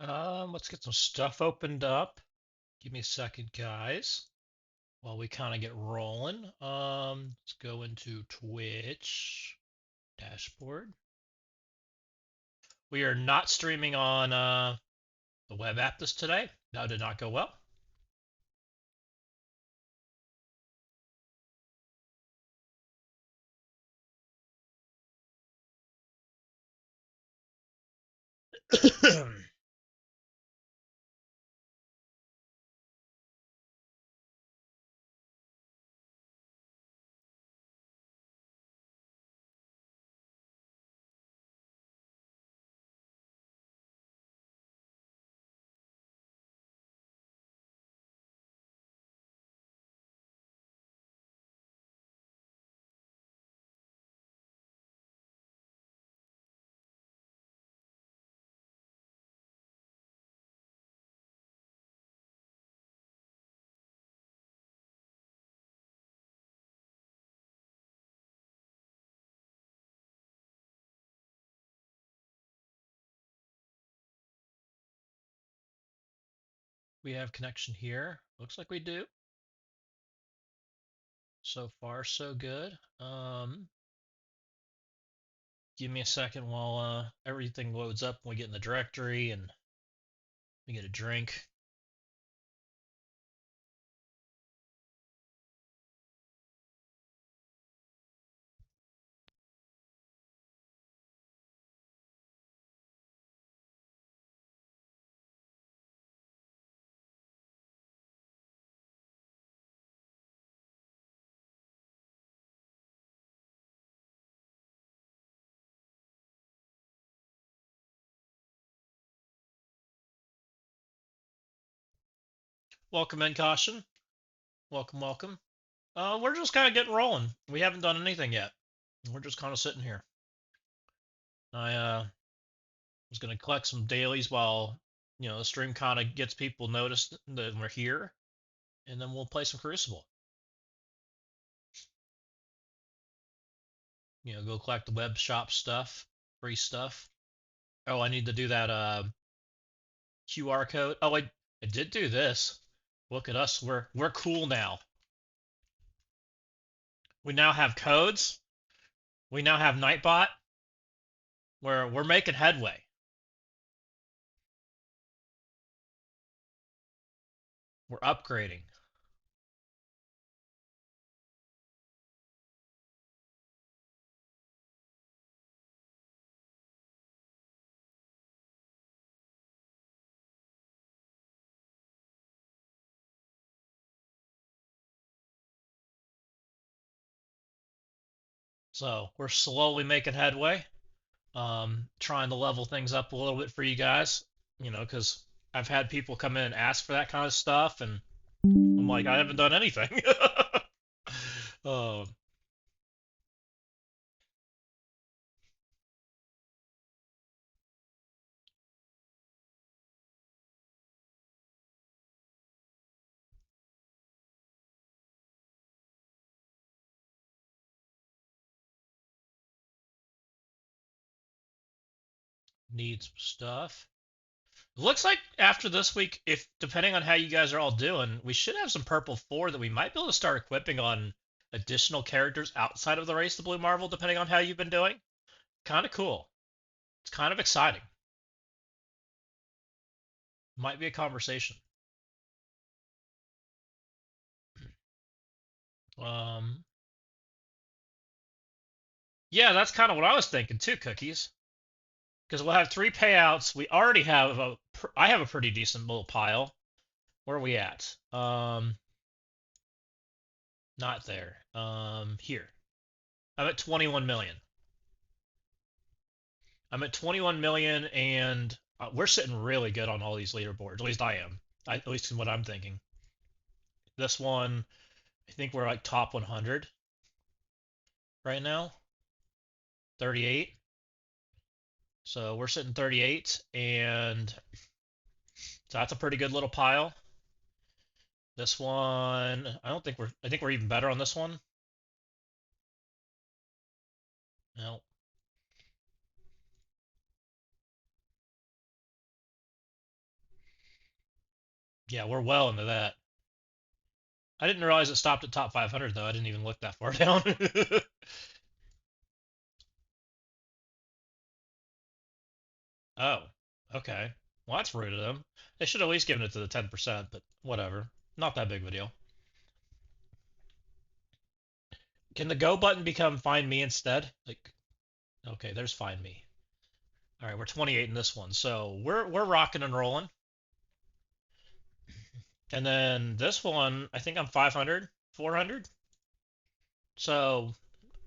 Let's get some stuff opened up. Give me a second, guys, while we kind of get rolling. Let's go into Twitch dashboard. We are not streaming on the web app this today. That did not go well. We have connection here. Looks like we do. So far, so good. Give me a second while everything loads up and we get in the directory and we get a drink. Welcome in, Caution. Welcome, welcome. We're just kind of getting rolling. We haven't done anything yet. We're just kind of sitting here. I was gonna collect some dailies while the stream kind of gets people noticed that we're here, and then we'll play some Crucible. Go collect the web shop stuff, free stuff. Oh, I need to do that QR code. Oh, I did do this. Look at us. We're cool now. We now have codes. We now have Nightbot. We're making headway. We're upgrading. So we're slowly making headway. Trying to level things up a little bit for you guys, because I've had people come in and ask for that kind of stuff, and I'm like, I haven't done anything. uh, need some stuff. Looks like after this week, if depending on how you guys are all doing, we should have some purple 4 that we might be able to start equipping on additional characters outside of the Race the Blue Marvel, depending on how you've been doing. Kind of cool. It's kind of exciting. Might be a conversation. Um, yeah, that's kind of what I was thinking too, Cookies. Because we'll have 3 payouts. We already have I have a pretty decent little pile. Where are we at? Not there. Here. I'm at 21 million. I'm at 21 million, and we're sitting really good on all these leaderboards. At least I am. At least in what I'm thinking. This one, I think we're like top 100 right now. 38. So we're sitting 38, and so that's a pretty good little pile. This one, I think we're even better on this one. No. Yeah, we're well into that. I didn't realize it stopped at top 500 though. I didn't even look that far down. Oh, okay. Well, that's rude of them. They should at least given it to the 10%, but whatever. Not that big of a deal. Can the go button become find me instead? Like, okay, there's find me. All right, we're 28 in this one, so we're rocking and rolling. And then this one, I think I'm 500, 400. So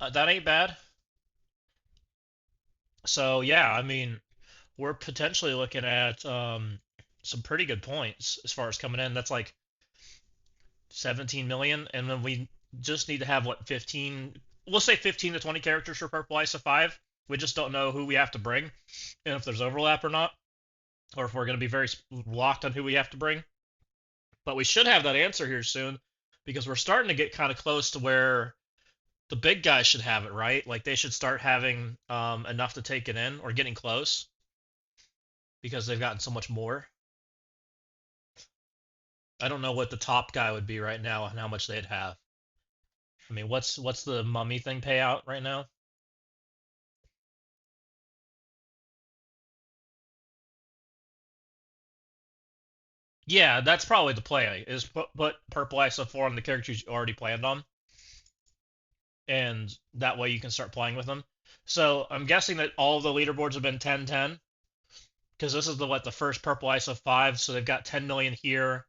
that ain't bad. So yeah, I mean, we're potentially looking at some pretty good points as far as coming in. That's like 17 million, and then we just need to have what 15. We'll say 15 to 20 characters for Purple Ice of 5. We just don't know who we have to bring, and if there's overlap or not, or if we're going to be very locked on who we have to bring. But we should have that answer here soon because we're starting to get kind of close to where the big guys should have it, right? Like they should start having enough to take it in or getting close because they've gotten so much more. I don't know what the top guy would be right now and how much they'd have. I mean, what's the mummy thing payout right now? Yeah, that's probably the play. Is put Purple ISO4 on the characters you already planned on, and that way you can start playing with them. So I'm guessing that all of the leaderboards have been 10-10 because this is the first Purple ISO 5, so they've got 10 million here,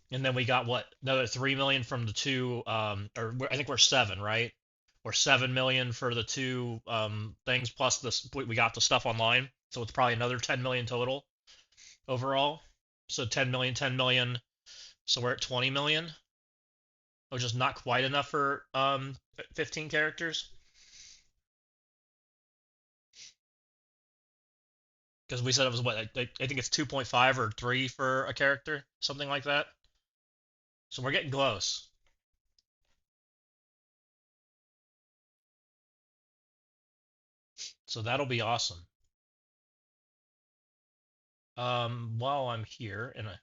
and then we got what another 3 million from the two, I think we're seven, right? Or 7 million for the two things plus this we got the stuff online, so it's probably another 10 million total overall. So 10 million, 10 million. So we're at 20 million, which is not quite enough for 15 characters. Because we said it was what I think it's 2.5 or 3 for a character, something like that. So we're getting close. So that'll be awesome. While I'm here, and I'm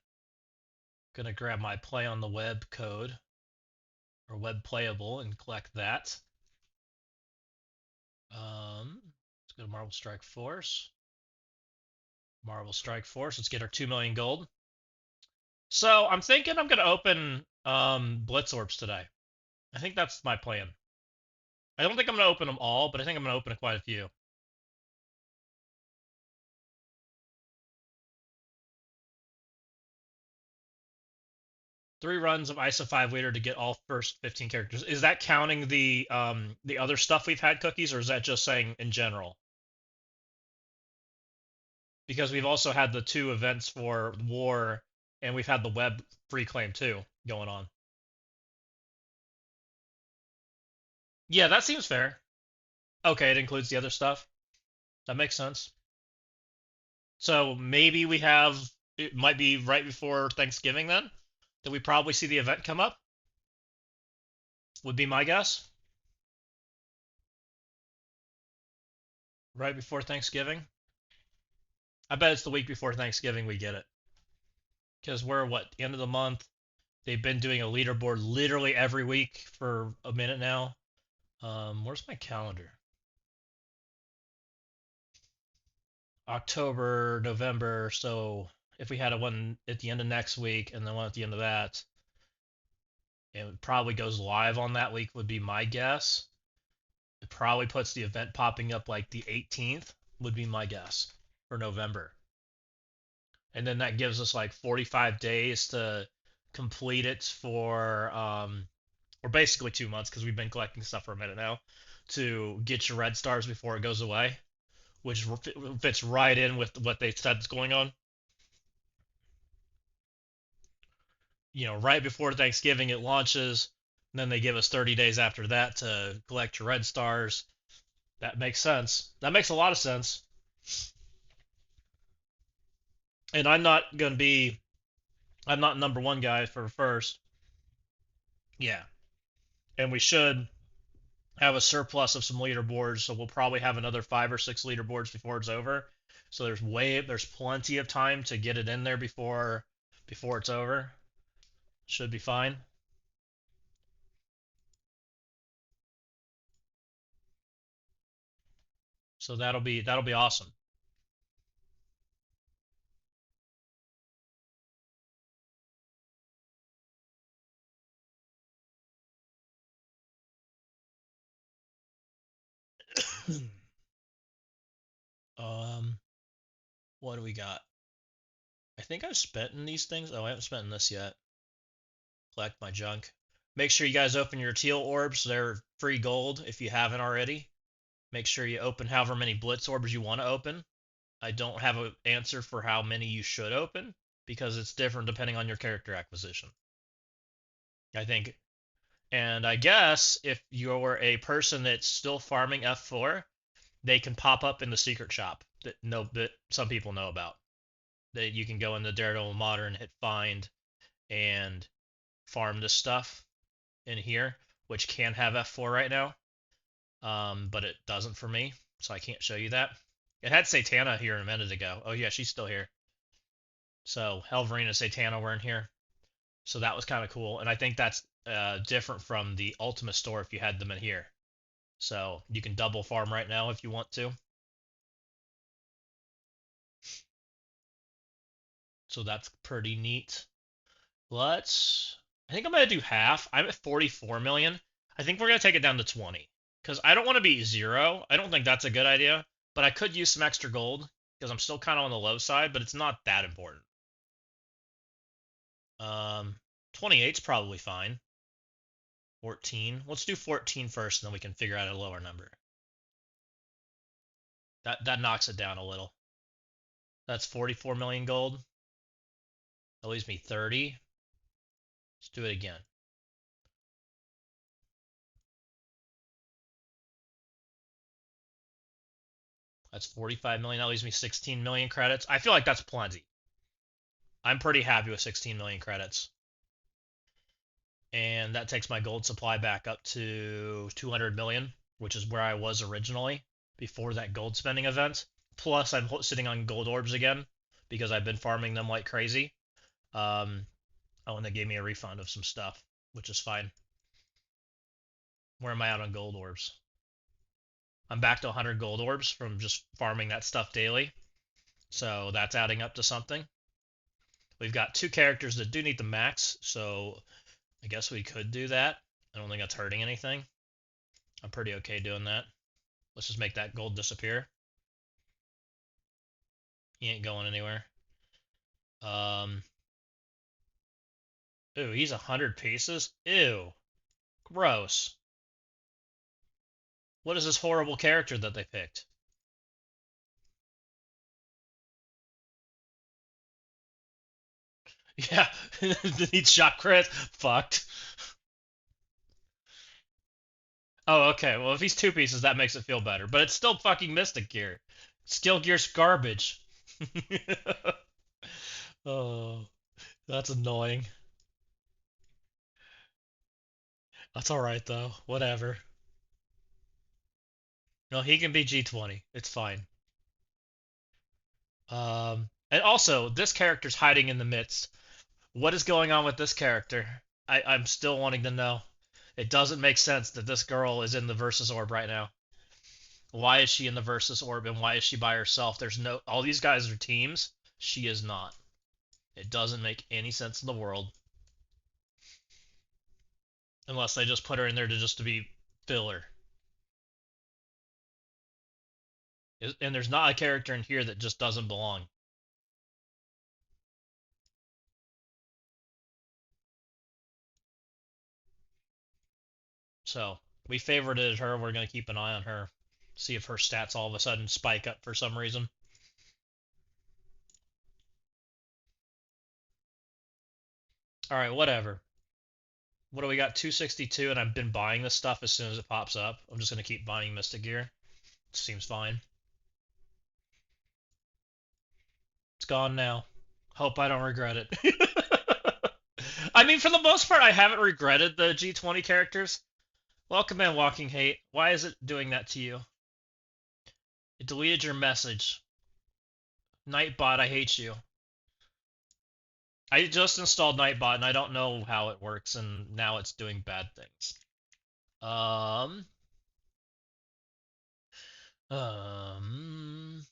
gonna grab my play on the web code or web playable and collect that. Let's go to Marvel Strike Force. Marvel Strike Force. Let's get our 2 million gold. So I'm thinking I'm gonna open Blitz Orbs today. I think that's my plan. I don't think I'm gonna open them all, but I think I'm gonna open quite a few. 3 runs of ISO 5 leader to get all first 15 characters. Is that counting the other stuff we've had cookies, or is that just saying in general? Because we've also had the 2 events for war, and we've had the web free claim too going on. Yeah, that seems fair. Okay, it includes the other stuff. That makes sense. So maybe we have it might be right before Thanksgiving then that we probably see the event come up. Would be my guess. Right before Thanksgiving. I bet it's the week before Thanksgiving we get it. Because we're what, the end of the month. They've been doing a leaderboard literally every week for a minute now. Where's my calendar? October, November. So if we had a one at the end of next week and then one at the end of that, it probably goes live on that week would be my guess. It probably puts the event popping up like the 18th would be my guess for November. And then that gives us like 45 days to complete it for or basically 2 months because we've been collecting stuff for a minute now to get your red stars before it goes away, which fits right in with what they said is going on. Right before Thanksgiving it launches, and then they give us 30 days after that to collect your red stars. That makes sense. That makes a lot of sense. And I'm not number one guy for first. Yeah. And we should have a surplus of some leaderboards, so we'll probably have another 5 or 6 leaderboards before it's over. So there's plenty of time to get it in there before before it's over. Should be fine. So that'll be awesome. um, what do we got? I think I've spent in these things. Oh, I haven't spent in this yet. Collect my junk. Make sure you guys open your teal orbs. They're free gold if you haven't already. Make sure you open however many blitz orbs you want to open. I don't have an answer for how many you should open because it's different depending on your character acquisition. I think, and I guess if you're a person that's still farming F4, they can pop up in the secret shop that some people know about. That you can go in the Daredevil Modern, hit find, and farm this stuff in here, which can have F4 right now, but it doesn't for me, so I can't show you that. It had Satana here a minute ago. Oh yeah, she's still here. So Helverine and Satana were in here. So that was kind of cool, and I think that's different from the Ultimate store if you had them in here. So you can double farm right now if you want to. So that's pretty neat. I think I'm going to do half. I'm at 44 million. I think we're going to take it down to 20. Because I don't want to be 0. I don't think that's a good idea. But I could use some extra gold. Because I'm still kind of on the low side. But it's not that important. 28's probably fine. 14. Let's do 14 first. And then we can figure out a lower number. That knocks it down a little. That's 44 million gold. That leaves me 30. Let's do it again. That's 45 million. That leaves me 16 million credits. I feel like that's plenty. I'm pretty happy with 16 million credits. And that takes my gold supply back up to 200 million, which is where I was originally before that gold spending event. Plus, I'm sitting on gold orbs again because I've been farming them like crazy. Oh, and they gave me a refund of some stuff, which is fine. Where am I out on gold orbs? I'm back to 100 gold orbs from just farming that stuff daily. So that's adding up to something. We've got 2 characters that do need the max, so I guess we could do that. I don't think that's hurting anything. I'm pretty okay doing that. Let's just make that gold disappear. He ain't going anywhere. Ooh, he's 100 pieces? Ew. Gross. What is this horrible character that they picked? Yeah, needs shot crit. Fucked. Oh, okay. Well, if he's 2 pieces, that makes it feel better. But it's still fucking Mystic Gear. Skill Gear's garbage. Oh, that's annoying. That's alright, though. Whatever. No, he can be G20. It's fine. And also, this character's hiding in the midst. What is going on with this character? I'm still wanting to know. It doesn't make sense that this girl is in the Versus Orb right now. Why is she in the Versus Orb and why is she by herself? There's no. All these guys are teams. She is not. It doesn't make any sense in the world. Unless they just put her in there to be filler. And there's not a character in here that just doesn't belong. So, we favorited her. We're going to keep an eye on her. See if her stats all of a sudden spike up for some reason. Alright, whatever. What do we got? 262, and I've been buying this stuff as soon as it pops up. I'm just going to keep buying Mystic Gear. Seems fine. It's gone now. Hope I don't regret it. I mean, for the most part, I haven't regretted the G20 characters. Welcome in, Walking Hate. Why is it doing that to you? It deleted your message. Nightbot, I hate you. I just installed Nightbot and I don't know how it works, and now it's doing bad things. Um, um,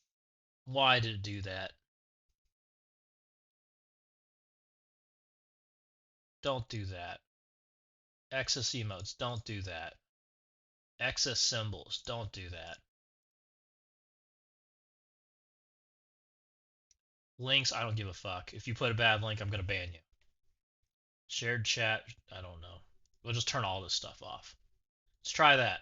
why did it do that? Don't do that. Excess emotes, don't do that. Excess symbols, don't do that. Links, I don't give a fuck. If you put a bad link, I'm gonna ban you. Shared chat, I don't know. We'll just turn all this stuff off. Let's try that.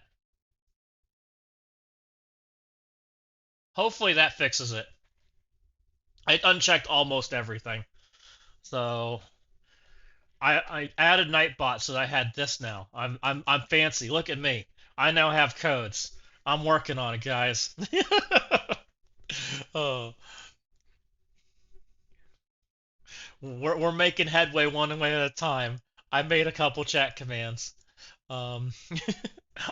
Hopefully that fixes it. I unchecked almost everything. So I added Nightbot so that I had this now. I'm fancy. Look at me. I now have codes. I'm working on it, guys. Oh, we're making headway one way at a time. I made a couple chat commands. Um,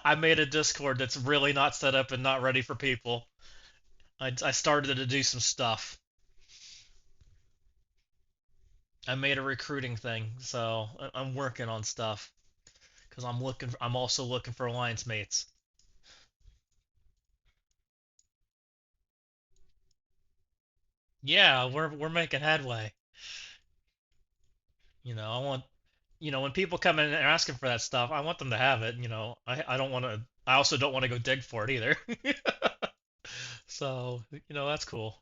I made a Discord that's really not set up and not ready for people. I started to do some stuff. I made a recruiting thing, so I'm working on stuff because I'm also looking for alliance mates. Yeah, we're making headway. I want, when people come in and are asking for that stuff, I want them to have it. I don't want to. I also don't want to go dig for it either. So, that's cool.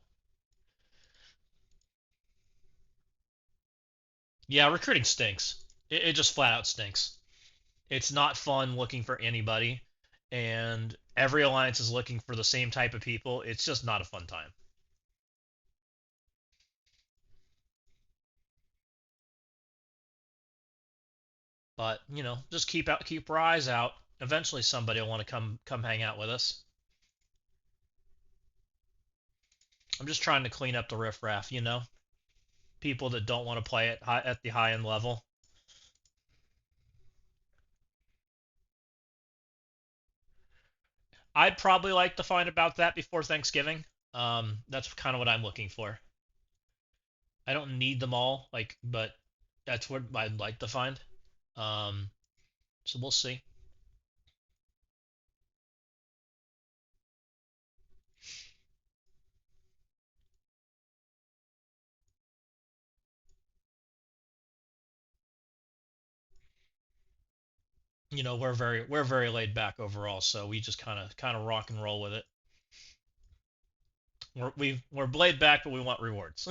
Yeah, recruiting stinks. It just flat out stinks. It's not fun looking for anybody, and every alliance is looking for the same type of people. It's just not a fun time. But, just keep our eyes out. Eventually somebody will want to come hang out with us. I'm just trying to clean up the riffraff, people that don't want to play at the high end level. I'd probably like to find about that before Thanksgiving. That's kind of what I'm looking for. I don't need them all, but that's what I'd like to find. Um, so we'll see. We're very laid back overall, so we just kind of rock and roll with it. We're laid back, but we want rewards.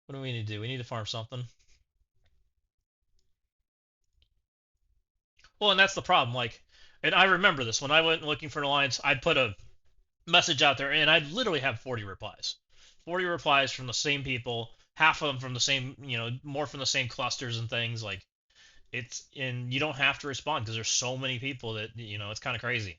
What do we need to do? We need to farm something. Well, and that's the problem. And I remember this when I went looking for an alliance. I'd put a message out there, and I'd literally have 40 replies. 40 replies from the same people, half of them from the same, more from the same clusters and things. And you don't have to respond because there's so many people that, it's kind of crazy.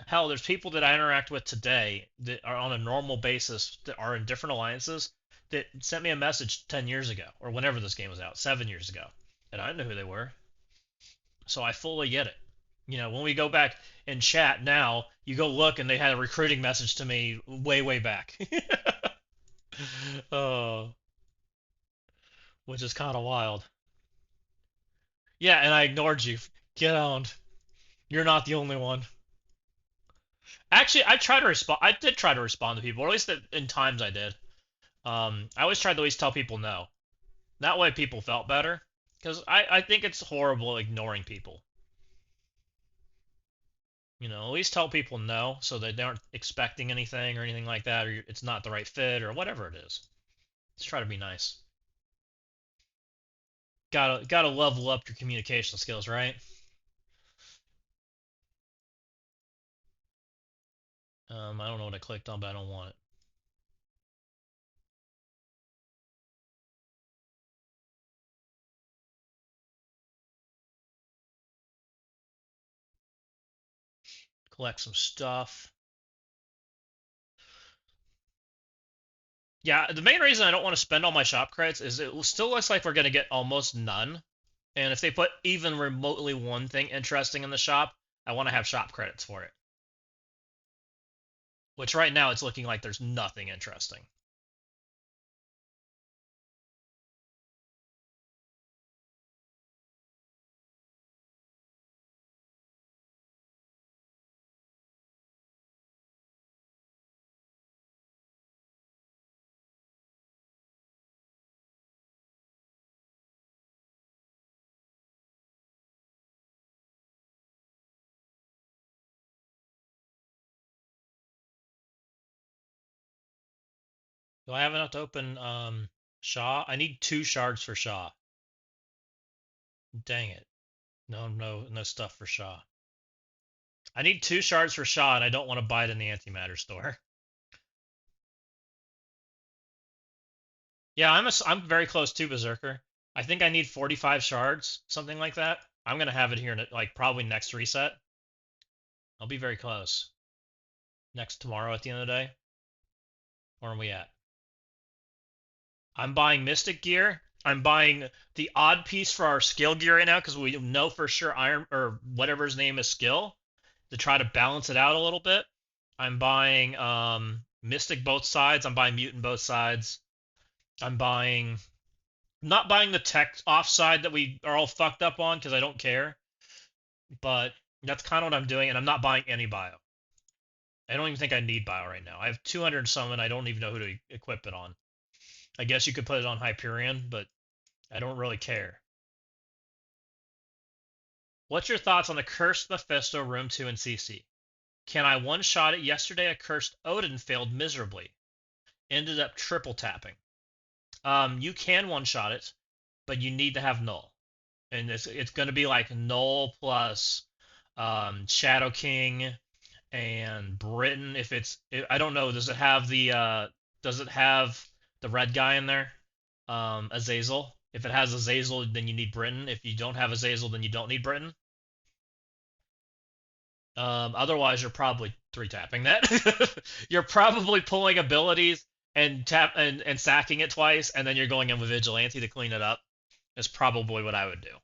Hell, there's people that I interact with today that are on a normal basis that are in different alliances that sent me a message 10 years ago or whenever this game was out, 7 years ago. And I didn't know who they were. So I fully get it. When we go back and chat now, you go look and they had a recruiting message to me way, way back. Oh, which is kind of wild. Yeah, and I ignored you. Get on. You're not the only one. Actually, I try to respond. I did try to respond to people, or at least in times I did. I always tried to at least tell people no. That way people felt better. Because I think it's horrible ignoring people. At least tell people no so that they aren't expecting anything or anything like that, or it's not the right fit or whatever it is. Just try to be nice. Gotta level up your communication skills, right? I don't know what I clicked on, but I don't want it. Collect some stuff. Yeah, the main reason I don't want to spend all my shop credits is it still looks like we're gonna get almost none. And if they put even remotely one thing interesting in the shop, I want to have shop credits for it. Which right now it's looking like there's nothing interesting. Do I have enough to open Shaw? I need 2 shards for Shaw. Dang it. No stuff for Shaw. I need 2 shards for Shaw, and I don't want to buy it in the antimatter store. Yeah, I'm very close to Berserker. I think I need 45 shards, something like that. I'm gonna have it here in like probably next reset. I'll be very close. Next tomorrow at the end of the day. Where are we at? I'm buying Mystic gear. I'm buying the odd piece for our skill gear right now because we know for sure Iron or whatever his name is skill to try to balance it out a little bit. I'm buying Mystic both sides. I'm buying Mutant both sides. I'm buying not buying the tech offside that we are all fucked up on because I don't care. But that's kind of what I'm doing, and I'm not buying any bio. I don't even think I need bio right now. I have 200 summon. I don't even know who to equip it on. I guess you could put it on Hyperion, but I don't really care. What's your thoughts on the Cursed Mephisto Room 2 and CC? Can I one-shot it? Yesterday, a Cursed Odin failed miserably. Ended up triple tapping. You can one-shot it, but you need to have Null. And it's going to be like Null plus Shadow King and Britain. If it's, I don't know, does it have the red guy in there? Azazel. If it has Azazel, then you need Britain. If you don't have Azazel, then you don't need Britain. Otherwise, you're probably three tapping that. You're probably pulling abilities and and sacking it twice, and then you're going in with Vigilante to clean it up. Is probably what I would do.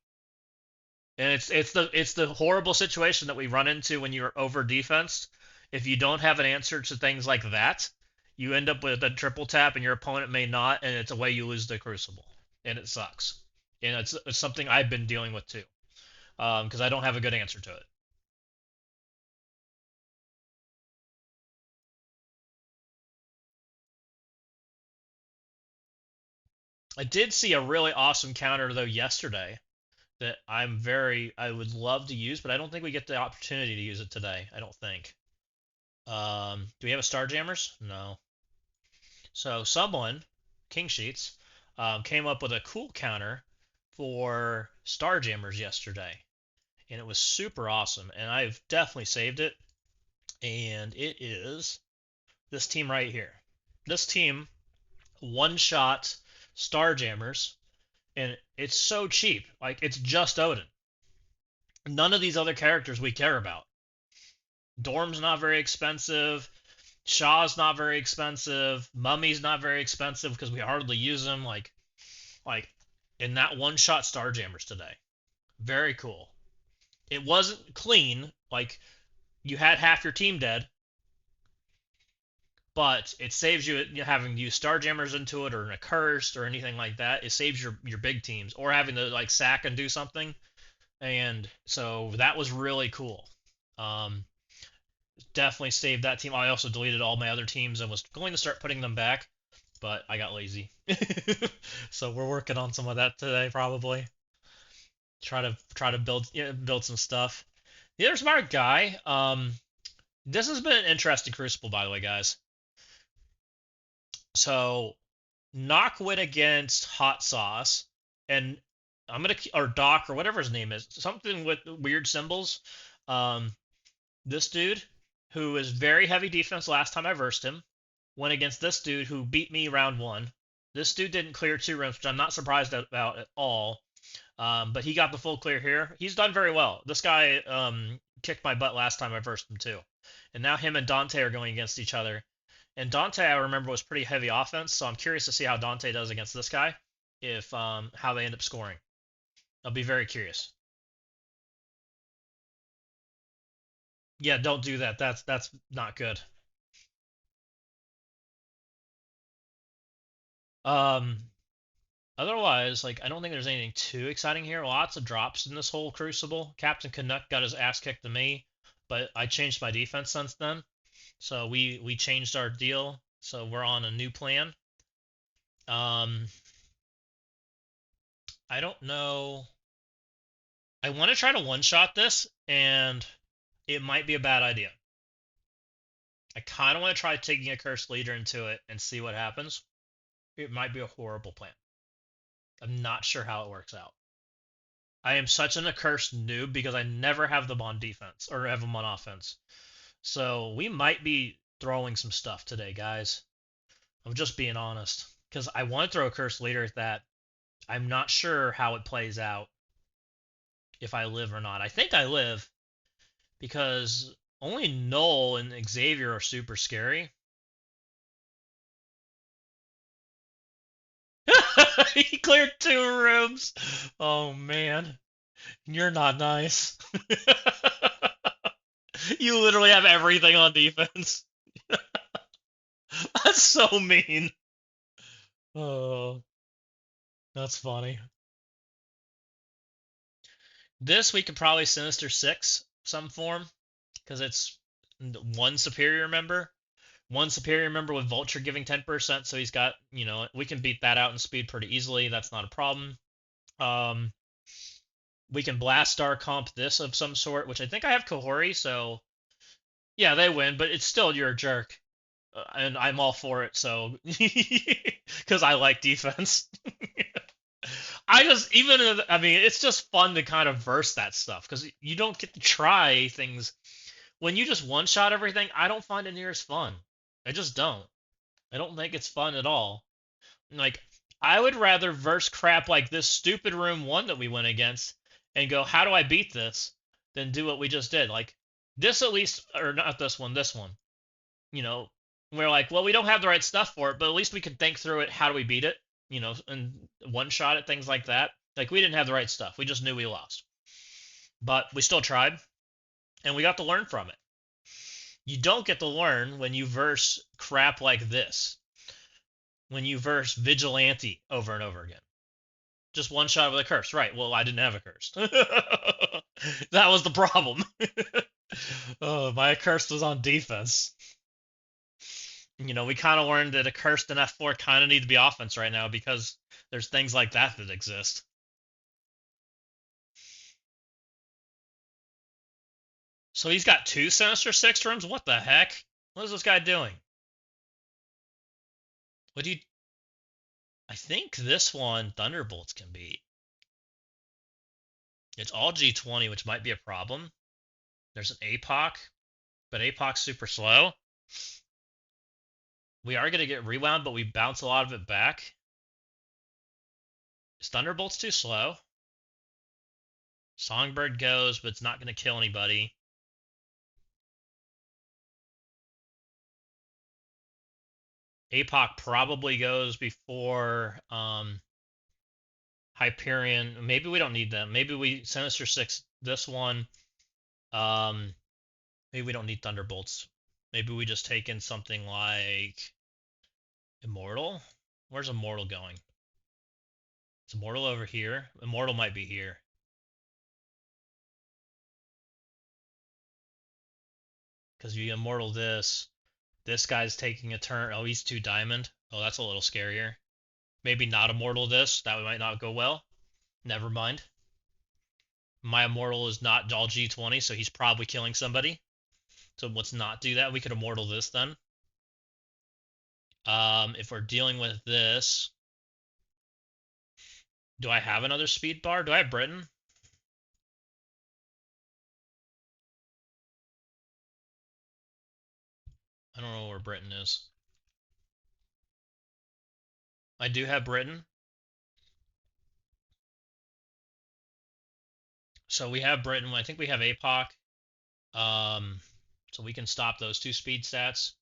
And it's the horrible situation that we run into when you're over defensed. If you don't have an answer to things like that, you end up with a triple tap, and your opponent may not, and it's a way you lose the Crucible, and it sucks. And it's something I've been dealing with too, because I don't have a good answer to it. I did see a really awesome counter though yesterday that I would love to use, but I don't think we get the opportunity to use it today. I don't think. Do we have a Starjammers? No. So someone, King Sheets, came up with a cool counter for Starjammers yesterday, and it was super awesome. And I've definitely saved it, and it is this team right here. This team one shot Starjammers, and it's so cheap. Like it's just Odin. None of these other characters we care about. Dorm's not very expensive. Shaw's not very expensive. Mummy's not very expensive because we hardly use them. Like in that one shot Starjammers today. Very cool. It wasn't clean. Like you had half your team dead, but it saves you having to use Starjammers into it or an accursed or anything like that. It saves your big teams or having to like sack and do something. And so that was really cool. Um, Definitely saved that team. I also deleted all my other teams and was going to start putting them back, but I got lazy. So we're working on some of that today, probably. Try to build some stuff. The other smart guy. This has been an interesting Crucible, by the way, guys. So Knock went against Hot Sauce, and or Doc or whatever his name is, something with weird symbols. Um, this dude, who is very heavy defense last time I versed him, went against this dude who beat me round one. This dude didn't clear 2 rooms, which I'm not surprised about at all. But he got the full clear here. He's done very well. This guy kicked my butt last time I versed him too. And now him and Dante are going against each other. And Dante, I remember, was pretty heavy offense, so I'm curious to see how Dante does against this guy, if how they end up scoring. I'll be very curious. Yeah, don't do that. That's not good. Um, Otherwise, like I don't think there's anything too exciting here. Lots of drops in this whole Crucible. Captain Canuck got his ass kicked to me, but I changed my defense since then. So we changed our deal. So we're on a new plan. Um, I don't know. I want to try to one-shot this, and it might be a bad idea. I kind of want to try taking a cursed leader into it and see what happens. It might be a horrible plan. I'm not sure how it works out. I am such an accursed noob because I never have them on defense or have them on offense. So we might be throwing some stuff today, guys. I'm just being honest. Because I want to throw a cursed leader at that. I'm not sure how it plays out if I live or not. I think I live because only Null and Xavier are super scary. He cleared 2 rooms. Oh man, you're not nice. You literally have everything on defense. That's so mean. Oh, that's funny. This we could probably Sinister Six some form because it's one superior member. One superior member with Vulture giving 10%, so he's got, we can beat that out in speed pretty easily. That's not a problem. Um, we can Blast Star comp this of some sort, which I think I have Kahori, so yeah, they win, but it's still you're a jerk. And I'm all for it, so because I like defense. I just I mean, it's just fun to kind of verse that stuff because you don't get to try things when you just one shot everything. I don't find it near as fun. I just don't. I don't think it's fun at all. Like I would rather verse crap like this stupid room one that we went against and go, how do I beat this? Than do what we just did. Like this at least, or not this one, this one. You know, we're like, well, we don't have the right stuff for it, but at least we could think through it. How do we beat it? And one shot at things like that. Like we didn't have the right stuff. We just knew we lost, but we still tried, and we got to learn from it. You don't get to learn when you verse crap like this. When you verse vigilante over and over again. Just one shot with a curse. Right. Well, I didn't have a curse. That was the problem. Oh, my curse was on defense. We kind of learned that a cursed and F4 kind of need to be offense right now because there's things like that that exist. So he's got 2 Sinister 6 rooms? What the heck? What is this guy doing? What do you... I think this one Thunderbolts can beat. It's all G20, which might be a problem. There's an APOC, but APOC's super slow. We are going to get rewound, but we bounce a lot of it back. Is Thunderbolt's too slow? Songbird goes, but it's not going to kill anybody. APOC probably goes before Hyperion. Maybe we don't need them. Maybe we Sinister 6 this one. Maybe we don't need Thunderbolts. Maybe we just take in something like Immortal. Where's Immortal going? Is Immortal over here? Immortal might be here. Because you Immortal this. This guy's taking a turn. Oh, he's 2 diamond. Oh, that's a little scarier. Maybe not Immortal this. That might not go well. Never mind. My Immortal is not all G20, so he's probably killing somebody. So let's not do that. We could Immortal this then. If we're dealing with this, do I have another speed bar? Do I have Britain? I don't know where Britain is. I do have Britain. So we have Britain. I think we have APOC. So we can stop those 2 speed stats.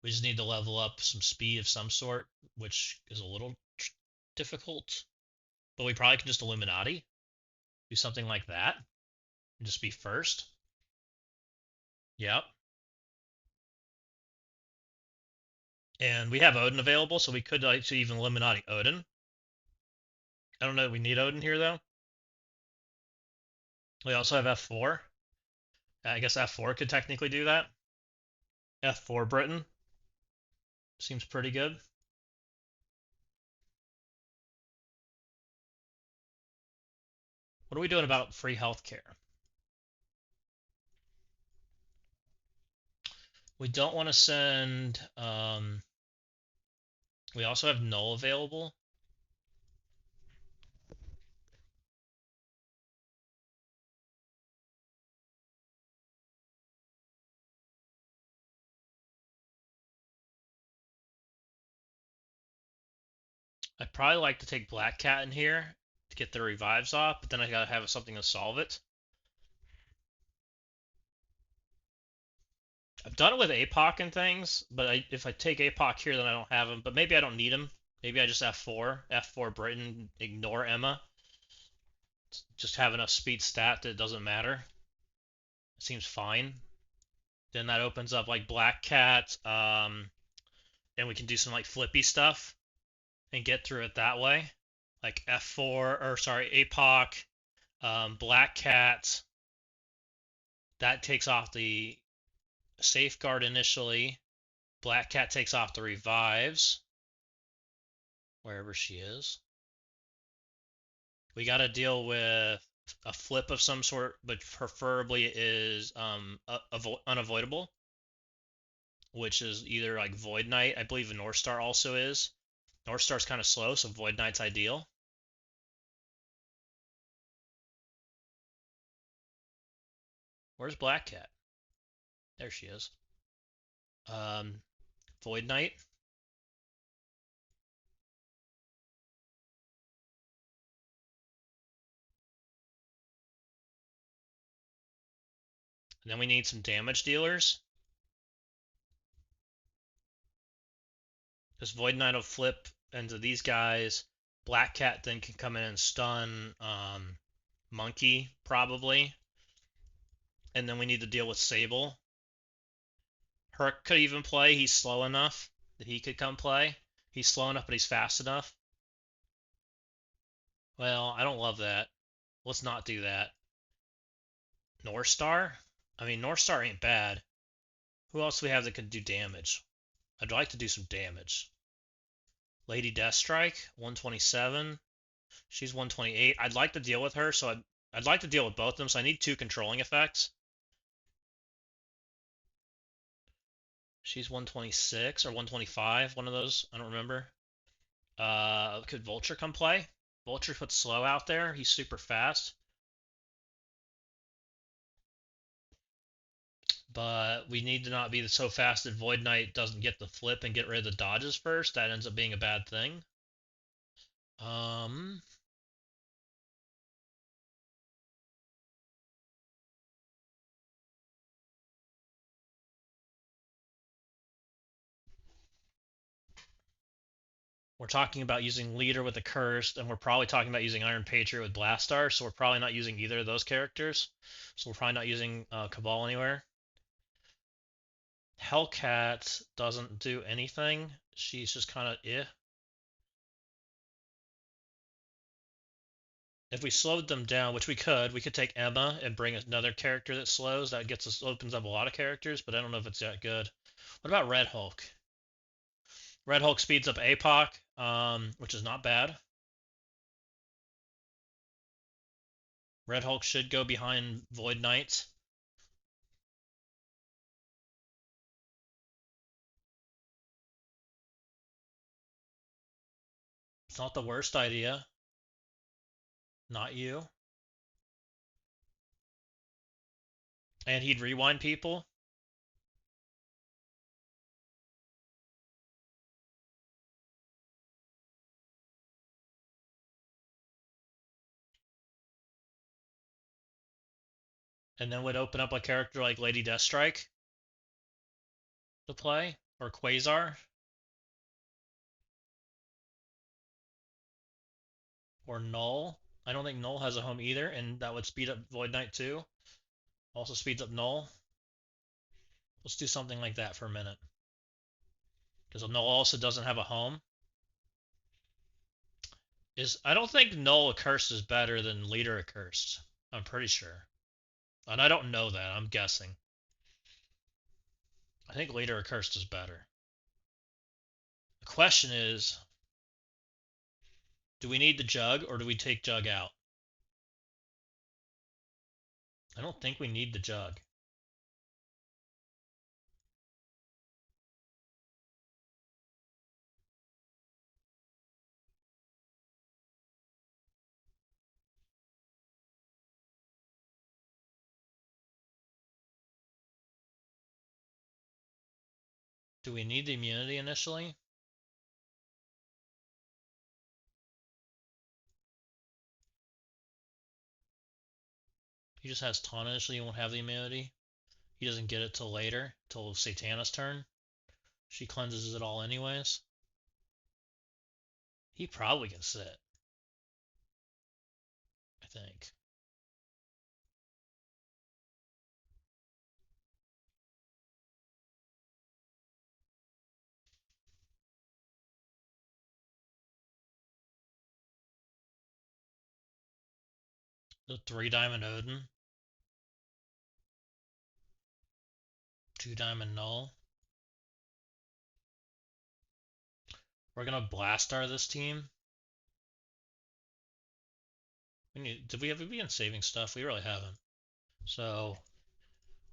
We just need to level up some speed of some sort, which is a little difficult. But we probably can just Illuminati. Do something like that. And just be first. Yep. And we have Odin available, so we could actually even Illuminati Odin. I don't know if we need Odin here, though. We also have F4. I guess F4 could technically do that. F4 Britain seems pretty good. What are we doing about free healthcare? We don't want to send. We also have null available. I'd probably like to take Black Cat in here to get the revives off, but then I gotta have something to solve it. I've done it with APOC and things, but if I take APOC here, then I don't have him. But maybe I don't need him. Maybe I just F4 Britain, ignore Emma. Just have enough speed stat that it doesn't matter. It seems fine. Then that opens up like Black Cat, and we can do some like flippy stuff and get through it that way. Like F4, or sorry, APOC, Black Cat. That takes off the safeguard initially. Black Cat takes off the revives, wherever she is. We got to deal with a flip of some sort, but preferably is unavoidable, which is either like Void Knight. I believe North Star also is. North Star's kind of slow, so Void Knight's ideal. Where's Black Cat? There she is. Um, Void Knight. And then we need some damage dealers. Because Void Knight will flip into these guys. Black Cat then can come in and stun Monkey, probably. And then we need to deal with Sable. Herc could even play. He's slow enough that he could come play. He's slow enough, but he's fast enough. Well, I don't love that. Let's not do that. North Star? I mean, North Star ain't bad. Who else do we have that can do damage? I'd like to do some damage. Lady Deathstrike, 127. She's 128. I'd like to deal with her, so I'd like to deal with both of them, so I need two controlling effects. She's 126 or 125, one of those. I don't remember. Could Vulture come play? Vulture puts slow out there. He's super fast. But we need to not be so fast that Void Knight doesn't get the flip and get rid of the dodges first. That ends up being a bad thing. We're talking about using Leader with a Curse, and we're probably talking about using Iron Patriot with Blastar, so we're probably not using either of those characters. So we're probably not using Cabal anywhere. Hellcat doesn't do anything. She's just kind of eh. If we slowed them down, which we could take Emma and bring another character that slows. That gets us opens up a lot of characters, but I don't know if it's that good. What about Red Hulk? Red Hulk speeds up APOC, which is not bad. Red Hulk should go behind Void Knight. It's not the worst idea. Not you. And he'd rewind people. And then would open up a character like Lady Deathstrike to play. Or Quasar. Or Null. I don't think Null has a home either, and that would speed up Void Knight too. Also speeds up Null. Let's do something like that for a minute. Because Null also doesn't have a home. I don't think Null Accursed is better than Leader Accursed. I'm pretty sure. And I don't know that. I'm guessing. I think Leader Accursed is better. The question is, do we need the Jug or do we take Jug out? I don't think we need the Jug. Do we need the immunity initially? He just has taunt initially, he won't have the immunity. He doesn't get it till later, till Satana's turn. She cleanses it all anyways. He probably can sit, I think. The 3-diamond Odin. 2-diamond Null. We're gonna Blastar this team. Did we ever begin saving stuff? We really haven't. So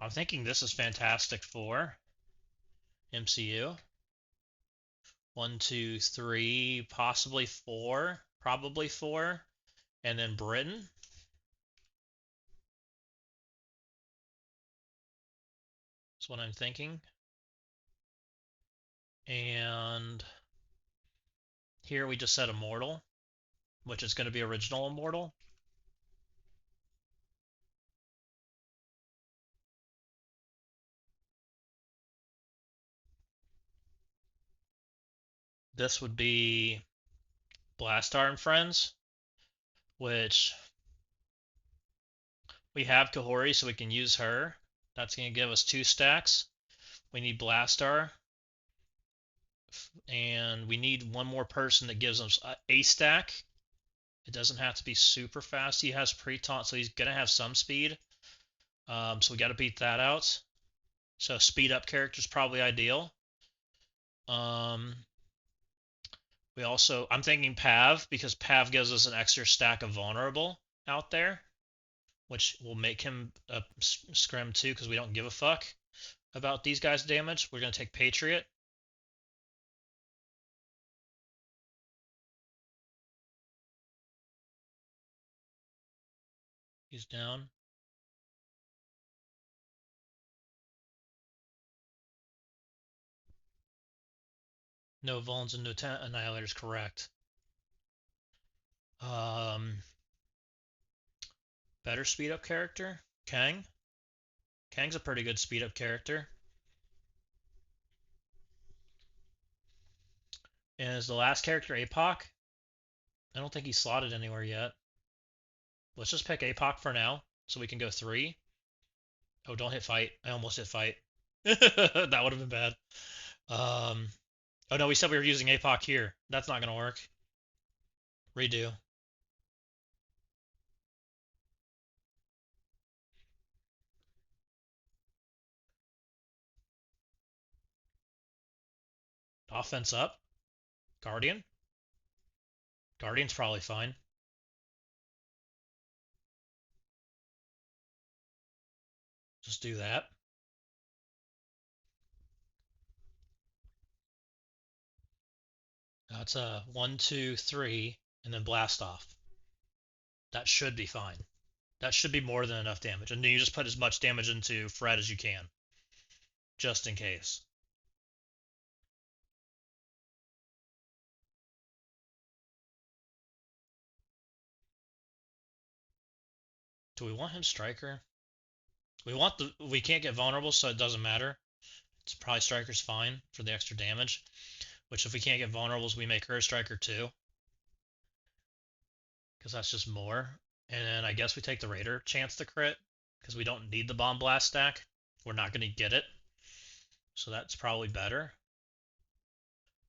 I'm thinking this is fantastic for MCU. 1, 2, 3, possibly 4, probably 4, and then Britain. That's what I'm thinking. And here we just said Immortal, which is going to be original Immortal. This would be Blastar and Friends, which we have Kahori, so we can use her. That's going to give us 2 stacks. We need Blastar, and we need one more person that gives us a stack. It doesn't have to be super fast. He has pre-taunt, so he's going to have some speed. So we got to beat that out. So speed up character is probably ideal. I'm thinking Pav, because Pav gives us an extra stack of vulnerable out there, which will make him a scrim too, because we don't give a fuck about these guys' damage. We're going to take Patriot. He's down. No Vulns and no Annihilators, correct. Better speed up character? Kang? Kang's a pretty good speed up character. And is the last character APOC? I don't think he's slotted anywhere yet. Let's just pick APOC for now, so we can go 3. Oh, don't hit fight. I almost hit fight. That would have been bad. Oh no, we said we were using APOC here. That's not gonna work. Redo. Offense up. Guardian. Guardian's probably fine. Just do that. That's a 1, 2, 3, and then blast off. That should be fine. That should be more than enough damage. And then you just put as much damage into Fred as you can, just in case. Do we want him Striker? We can't get vulnerable, so it doesn't matter. It's probably Striker's fine for the extra damage. Which if we can't get vulnerables, we make her Striker too. Because that's just more. And then I guess we take the Raider chance to crit. Because we don't need the Bomb Blast stack. We're not going to get it. So that's probably better.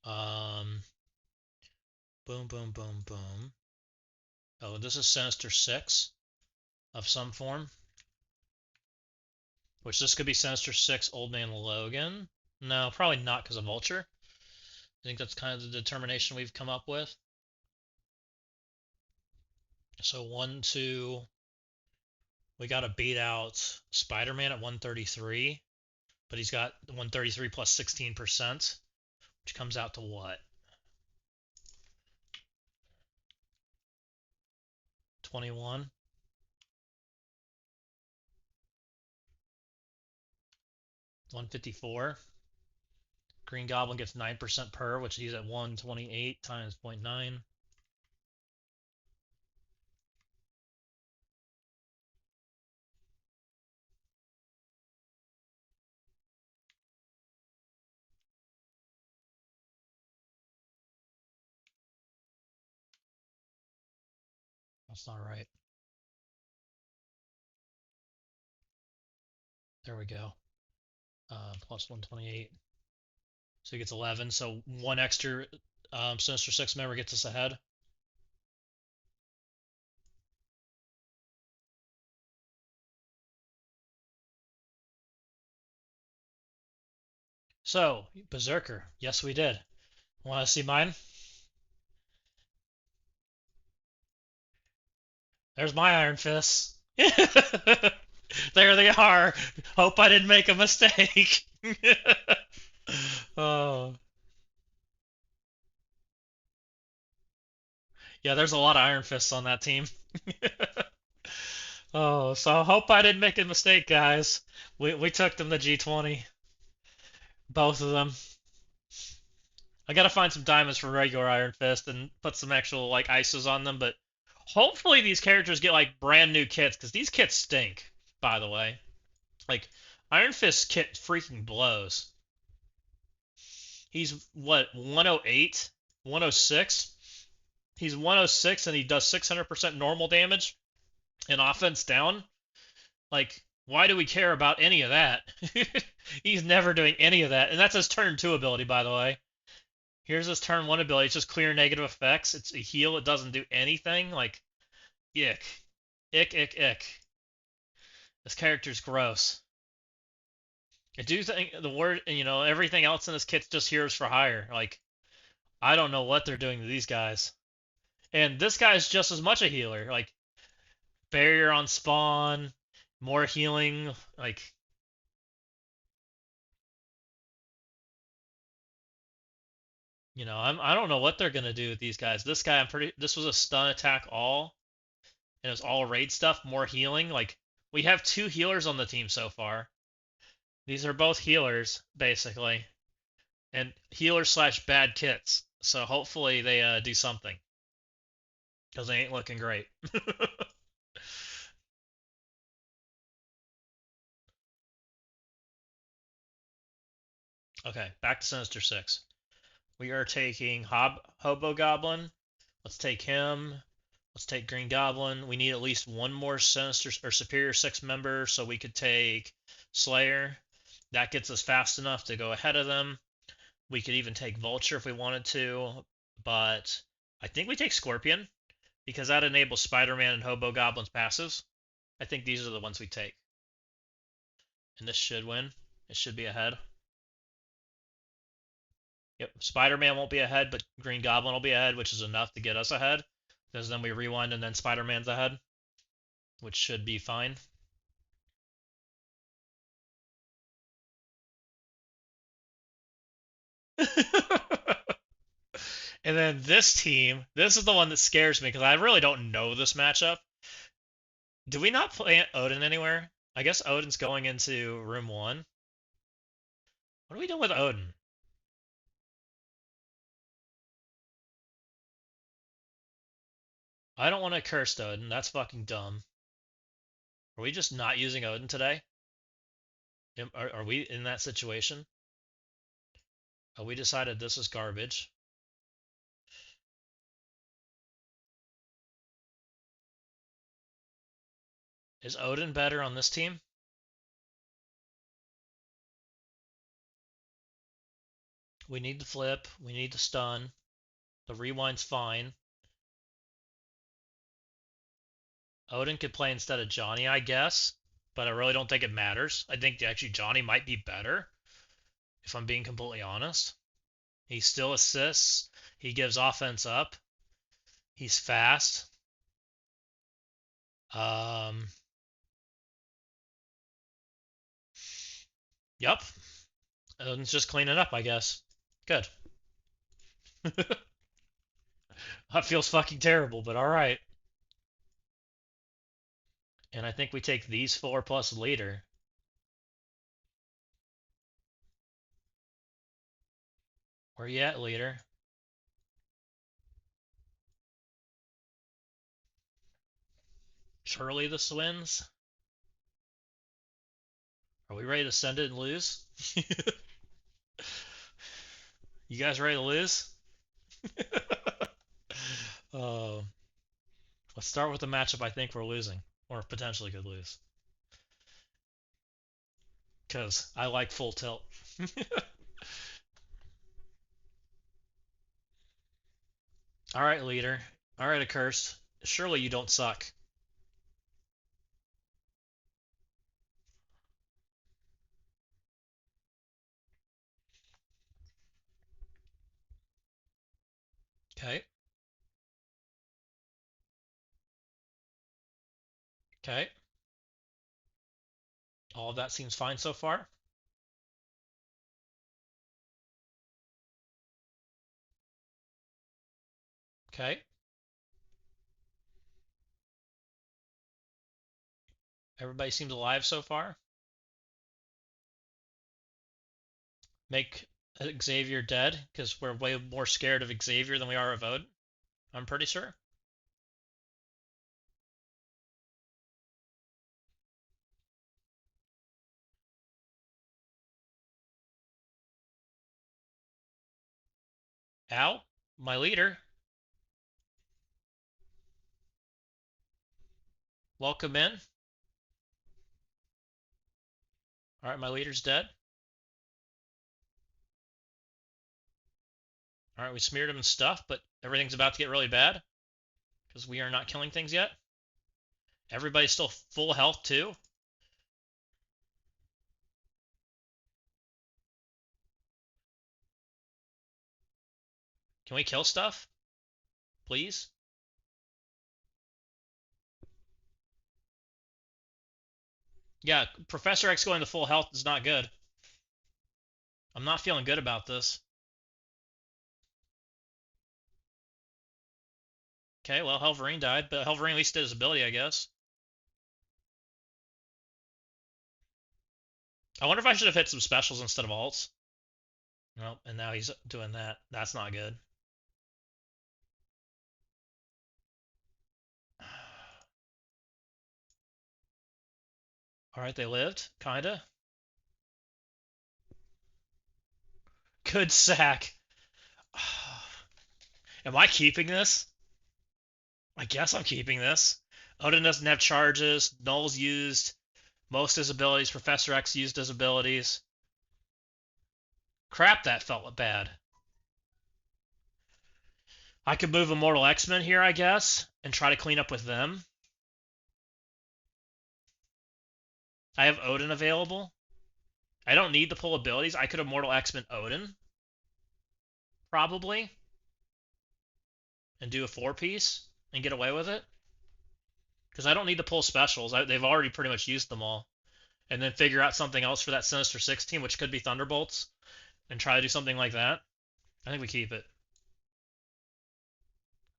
Boom, boom, boom, boom. Oh, this is Sinister 6 of some form. Which this could be Sinister 6 Old Man Logan. No, probably not because of Vulture. I think that's kind of the determination we've come up with. So 1, 2. We got to beat out Spider-Man at 133. But he's got 133 plus 16%, which comes out to what? 21. $154. Green Goblin gets 9% per, which he's at 128 times 0.9. That's not right. There we go. Plus 128. So he gets 11. So one extra Sinister 6 member gets us ahead. So, Berserker. Yes, we did. Want to see mine? There's my Iron Fists. There they are. Hope I didn't make a mistake. Oh. Yeah, there's a lot of Iron Fists on that team. Oh, so hope I didn't make a mistake, guys. We took them to G20. Both of them. I gotta find some diamonds for regular Iron Fist and put some actual like ices on them, but hopefully these characters get like brand new kits, because these kits stink, by the way. Like, Iron Fist kit freaking blows. He's what, 108? 106? He's 106 and he does 600% normal damage and offense down. Like, why do we care about any of that? He's never doing any of that. And that's his turn 2 ability, by the way. Here's his turn 1 ability. It's just clear negative effects. It's a heal. It doesn't do anything. Like, ick. Ick, ick, ick. This character's gross. I do think the word, everything else in this kit's just heroes for hire. Like, I don't know what they're doing to these guys. And this guy's just as much a healer. Like, barrier on spawn, more healing. Like, I don't know what they're gonna do with these guys. This guy, this was a stun attack all, and it was all raid stuff, more healing. Like, we have 2 healers on the team so far. These are both healers, basically, and healers slash bad kits. So hopefully they do something, because they ain't looking great. Okay, back to Sinister 6. We are taking Hobo Goblin. Let's take him. Let's take Green Goblin. We need at least one more Sinister or Superior 6 member, so we could take Slayer. That gets us fast enough to go ahead of them. We could even take Vulture if we wanted to, but I think we take Scorpion, because that enables Spider-Man and Hobo Goblin's passives. I think these are the ones we take. And this should win. It should be ahead. Yep, Spider-Man won't be ahead, but Green Goblin will be ahead, which is enough to get us ahead. Because then we rewind and then Spider-Man's ahead, which should be fine. And then this team, this is the one that scares me because I really don't know this matchup. Do we not plant Odin anywhere? I guess Odin's going into room 1. What are we doing with Odin? I don't want to curse Odin. That's fucking dumb. Are we just not using Odin today? Are we in that situation? We decided this is garbage. Is Odin better on this team? We need the flip. We need the stun. The rewind's fine. Odin could play instead of Johnny, I guess, but I really don't think it matters. I think actually Johnny might be better, if I'm being completely honest. He still assists. He gives offense up. He's fast. Um, yep. Odin's just cleaning up, I guess. Good. That feels fucking terrible, but alright. And I think we take these 4 plus leader. Where you at, leader? Surely this wins? Are we ready to send it and lose? You guys ready to lose? uh, let's start with the matchup I think we're losing, or potentially could lose. Because I like full tilt. Alright, leader. Alright, accursed. Surely you don't suck. Okay. Okay. All of that seems fine so far. Okay. Everybody seems alive so far. Make Xavier dead, because we're way more scared of Xavier than we are of Odin. I'm pretty sure. Ow. My leader. Welcome in. Alright, my leader's dead. Alright, we smeared him and stuff, but everything's about to get really bad. Because we are not killing things yet. Everybody's still full health too. Can we kill stuff? Please? Yeah, Professor X going to full health is not good. I'm not feeling good about this. Okay, well, Helverine died, but Helverine at least did his ability, I guess. I wonder if I should have hit some specials instead of alts. Nope, and now he's doing that. That's not good. Alright, they lived, kinda. Good sack. Am I keeping this? I guess I'm keeping this. Odin doesn't have charges. Null's used. Most his abilities. Professor X used his abilities. Crap, that felt bad. I could move Immortal X-Men here, I guess, and try to clean up with them. I have Odin available. I don't need the pull abilities. I could Immortal X-Men Odin, probably, and do a 4-piece and get away with it. Because I don't need to pull specials. They've already pretty much used them all. And then figure out something else for that Sinister 16, which could be Thunderbolts, and try to do something like that. I think we keep it.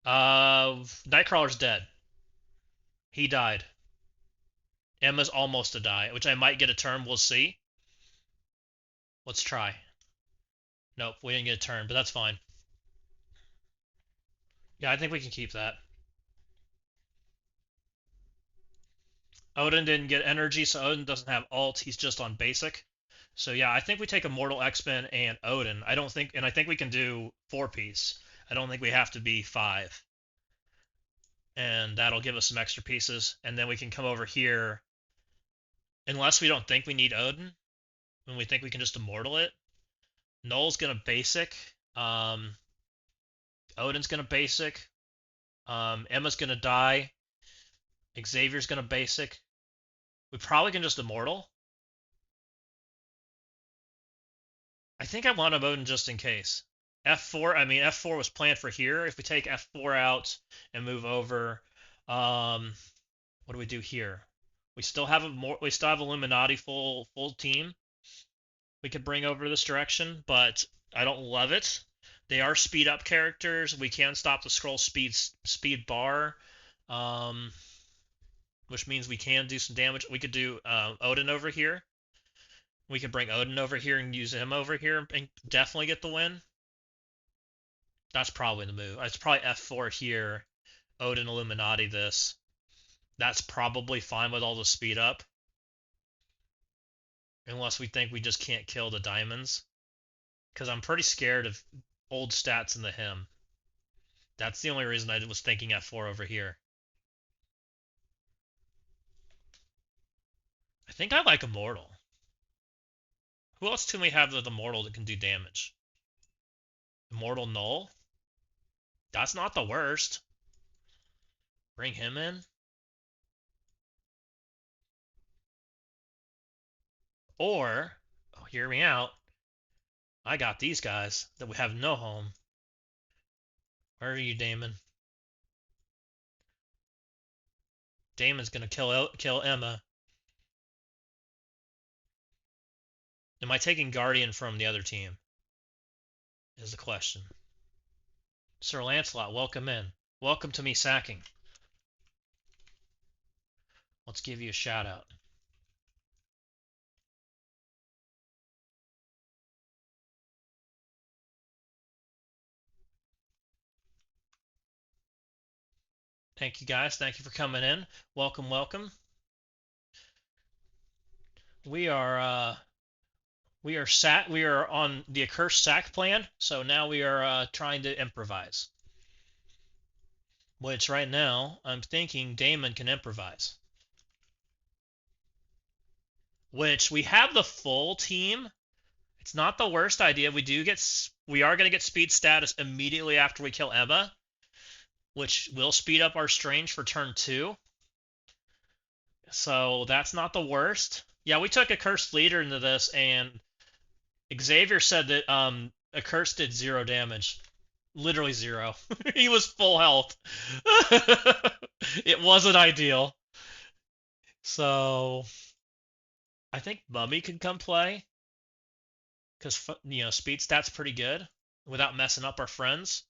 Nightcrawler's dead. He died. Emma's almost to die, which I might get a turn. We'll see. Let's try. Nope, we didn't get a turn, but that's fine. Yeah, I think we can keep that. Odin didn't get energy, so Odin doesn't have ult. He's just on basic. So yeah, I think we take Immortal X-Men and Odin. I think we can do 4-piece. I don't think we have to be 5. And that'll give us some extra pieces. And then we can come over here, unless we don't think we need Odin, when we think we can just Immortal it. Null's gonna basic. Odin's gonna basic. Emma's gonna die. Xavier's gonna basic. We probably can just immortal. I think I want a Odin just in case. F4, I mean F4 was planned for here. If we take F4 out and move over, what do we do here? We still have Illuminati full team. We could bring over this direction, but I don't love it. They are speed up characters. We can stop the scroll speed bar, which means we can do some damage. We could do Odin over here. We could bring Odin over here and use him over here and definitely get the win. That's probably the move. It's probably F4 here. Odin Illuminati this. That's probably fine with all the speed up. Unless we think we just can't kill the diamonds. Because I'm pretty scared of old stats in the hymn. That's the only reason I was thinking F4 over here. I think I like Immortal. Who else can we have with Immortal that can do damage? Immortal Null? That's not the worst. Bring him in. Or, oh, hear me out, I got these guys that we have no home. Where are you, Damon? Damon's gonna kill Emma. Am I taking Guardian from the other team? Is the question. Sir Lancelot, welcome in. Welcome to me sacking. Let's give you a shout out. Thank you guys. Thank you for coming in. Welcome, welcome. We are on the accursed sack plan, so now we are trying to improvise. Which right now I'm thinking Damon can improvise. Which we have the full team. It's not the worst idea. We are going to get speed status immediately after we kill Emma, which will speed up our Strange for turn 2. So that's not the worst. Yeah, we took a cursed leader into this, and Xavier said that a curse did 0 damage. Literally 0. He was full health. It wasn't ideal. So I think Mummy could come play. Because, speed stat's pretty good without messing up our friends.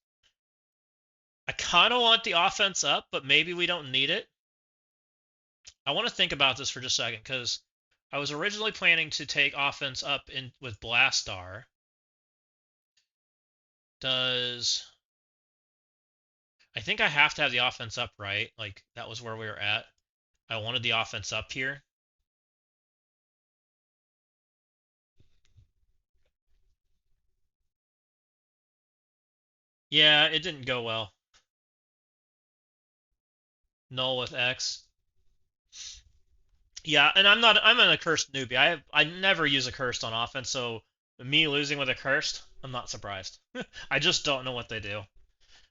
I kind of want the offense up, but maybe we don't need it. I want to think about this for just a second, because I was originally planning to take offense up in with Blastar. I think I have to have the offense up, right? Like, that was where we were at. I wanted the offense up here. Yeah, it didn't go well. Null with X. Yeah, and I'm an accursed newbie. I never use a cursed on offense, so me losing with a cursed, I'm not surprised. I just don't know what they do.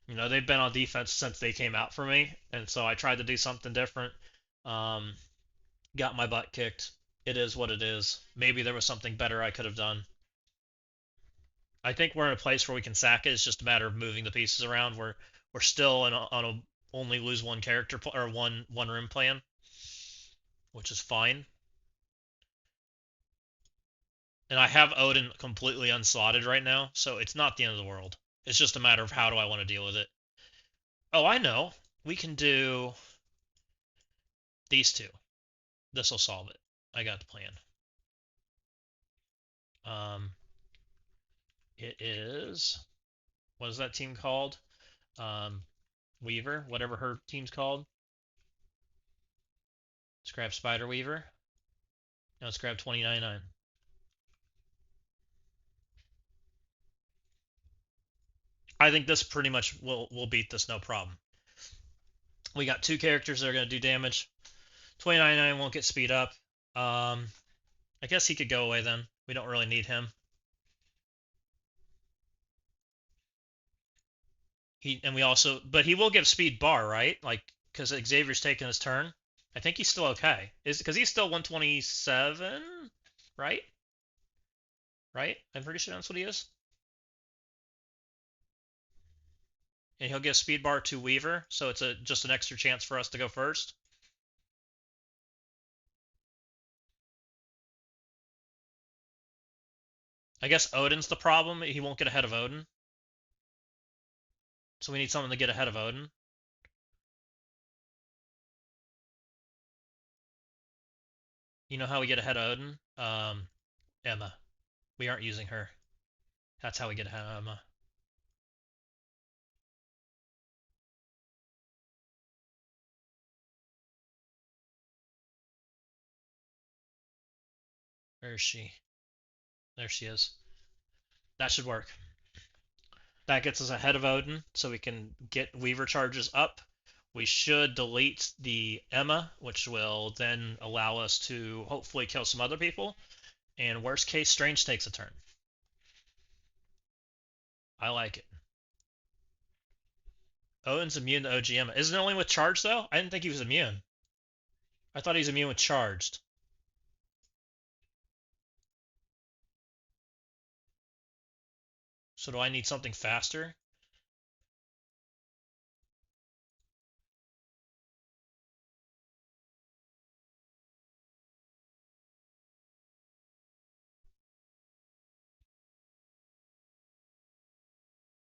They've been on defense since they came out for me, and so I tried to do something different. Got my butt kicked. It is what it is. Maybe there was something better I could have done. I think we're in a place where we can sack it. It's just a matter of moving the pieces around. We're still on a only lose one character or one room plan, which is fine. And I have Odin completely unslotted right now, so it's not the end of the world. It's just a matter of how do I want to deal with it. Oh, I know. We can do these two. This will solve it. I got the plan. It is, what is that team called? Weaver, whatever her team's called. Let's grab Spider Weaver. Now let's grab 2099. I think this pretty much will beat this no problem. We got 2 characters that are going to do damage. 2099 won't get speed up. I guess he could go away then. We don't really need him. And we also, but he will give speed bar, right? Like, because Xavier's taking his turn. I think he's still okay. Is because he's still 127, right? Right? I'm pretty sure that's what he is. And he'll give speed bar to Weaver, so it's just an extra chance for us to go first. I guess Odin's the problem. He won't get ahead of Odin. So we need something to get ahead of Odin. You know how we get ahead of Odin? Emma. We aren't using her. That's how we get ahead of Emma. Where is she? There she is. That should work. That gets us ahead of Odin, so we can get Weaver charges up. We should delete the Emma, which will then allow us to hopefully kill some other people. And worst case, Strange takes a turn. I like it. Odin's immune to OG Emma. Isn't it only with charge, though? I didn't think he was immune. I thought he was immune with charged. So do I need something faster?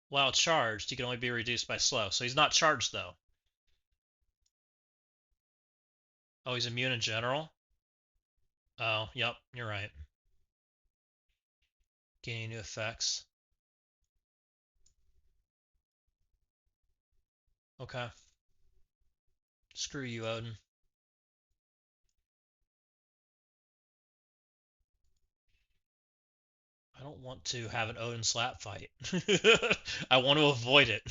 While charged, he can only be reduced by slow. So he's not charged, though. Oh, he's immune in general? Oh, yep, you're right. Gaining new effects. Okay. Screw you, Odin. I don't want to have an Odin slap fight. I want to avoid it.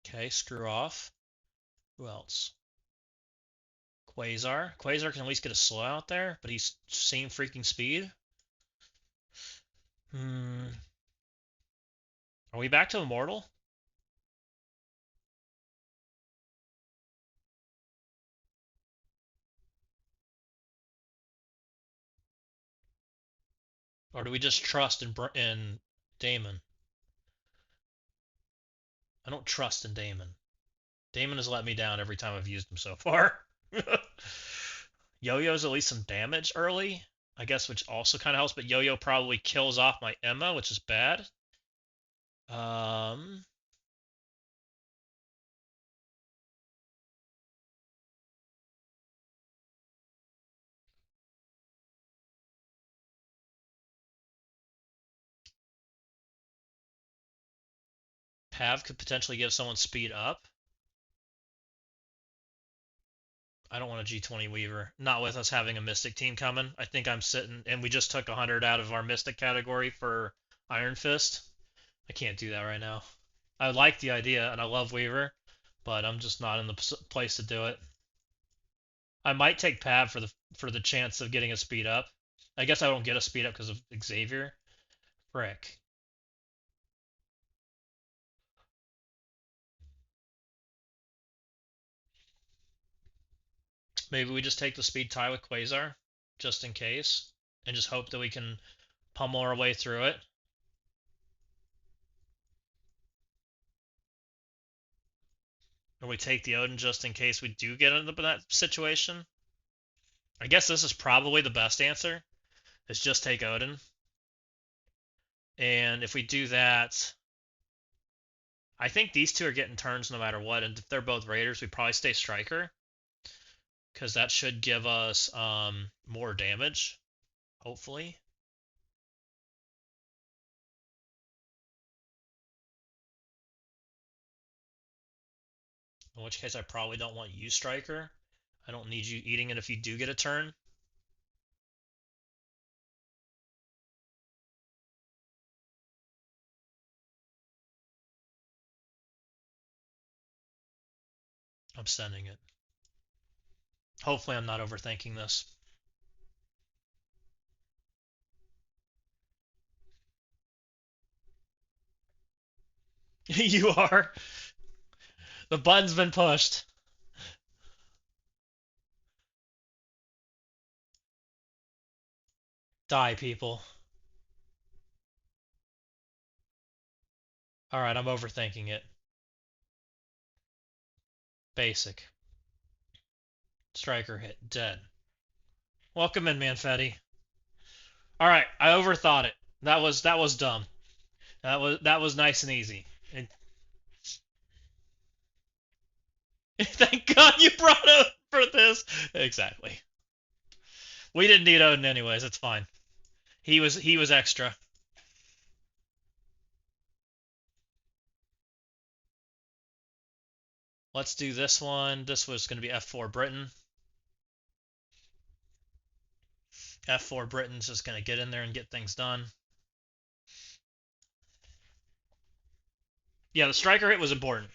Okay, screw off. Who else? Quasar. Quasar can at least get a slow out there, but he's same freaking speed. Hmm. Are we back to Immortal? Or do we just trust in Damon? I don't trust in Damon. Damon has let me down every time I've used him so far. Yo-Yo's at least some damage early, I guess, which also kind of helps, but Yo-Yo probably kills off my Emma, which is bad. Um, Pav could potentially give someone speed up. I don't want a G20 Weaver. Not with us having a Mystic team coming. I think I'm sitting, and we just took 100 out of our Mystic category for Iron Fist. I can't do that right now. I like the idea, and I love Weaver, but I'm just not in the place to do it. I might take Pav for the chance of getting a speed up. I guess I don't get a speed up because of Xavier. Frick. Maybe we just take the speed tie with Quasar, just in case, and just hope that we can pummel our way through it. Or we take the Odin just in case we do get into that situation. I guess this is probably the best answer, is just take Odin. And if we do that, I think these two are getting turns no matter what. And if they're both Raiders, we probably stay Striker, because that should give us more damage, hopefully. In which case, I probably don't want you Striker. I don't need you eating it if you do get a turn. I'm sending it. Hopefully I'm not overthinking this. You are. The button's been pushed. Die, people. Alright, I'm overthinking it. Basic. Striker hit. Dead. Welcome in, Manfetti. Alright, I overthought it. That was dumb. That was nice and easy. And thank God you brought up for this. Exactly. We didn't need Odin anyways, it's fine. He was extra. Let's do this one. This was going to be F4 Britain. F4 Britain's just going to get in there and get things done. Yeah, the striker hit was important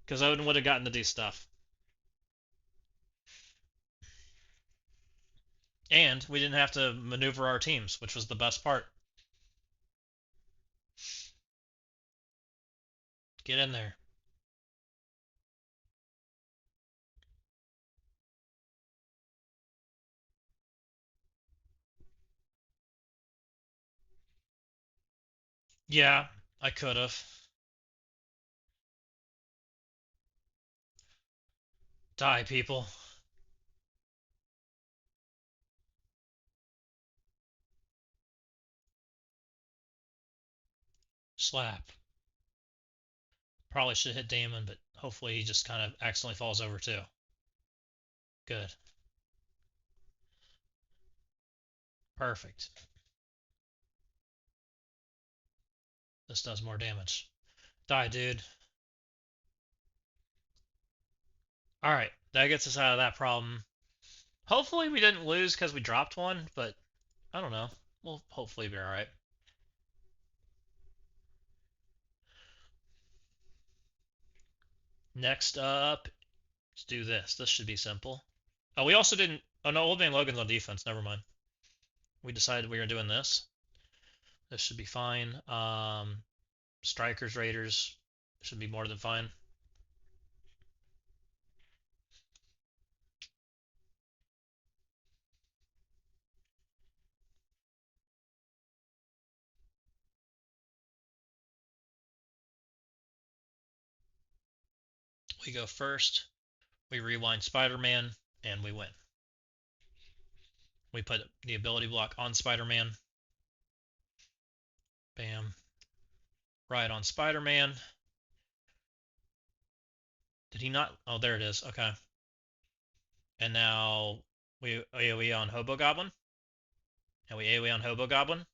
because Odin would have gotten to do stuff. And we didn't have to maneuver our teams, which was the best part. Get in there. Yeah, I could have. Die, people. Slap. Probably should hit Damon, but hopefully he just kind of accidentally falls over too. Good. Perfect. This does more damage. Die, dude. Alright, that gets us out of that problem. Hopefully we didn't lose because we dropped one, but I don't know. We'll hopefully be alright. Next up, let's do this. This should be simple. Oh, we also didn't... Oh, no, Old Man Logan's on defense. Never mind. We decided we were doing this. This should be fine. Strikers, Raiders should be more than fine. We go first. We rewind Spider-Man, and we win. We put the ability block on Spider-Man. Bam. Right on Spider-Man. Did he not? Oh, there it is. Okay. And now we AoE on Hobo Goblin. And we AoE on Hobo Goblin.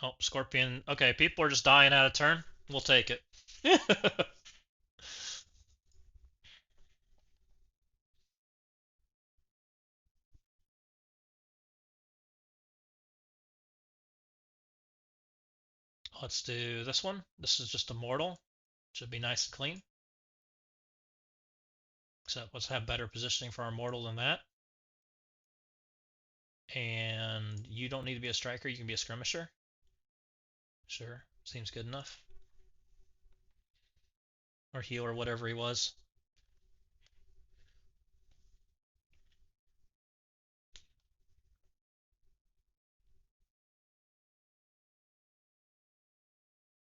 Oh, Scorpion. Okay, people are just dying out of turn. We'll take it. Let's do this one. This is just Immortal. Should be nice and clean. Except let's have better positioning for our Immortal than that. And you don't need to be a striker. You can be a skirmisher. Sure. Seems good enough. Or healer, whatever he was.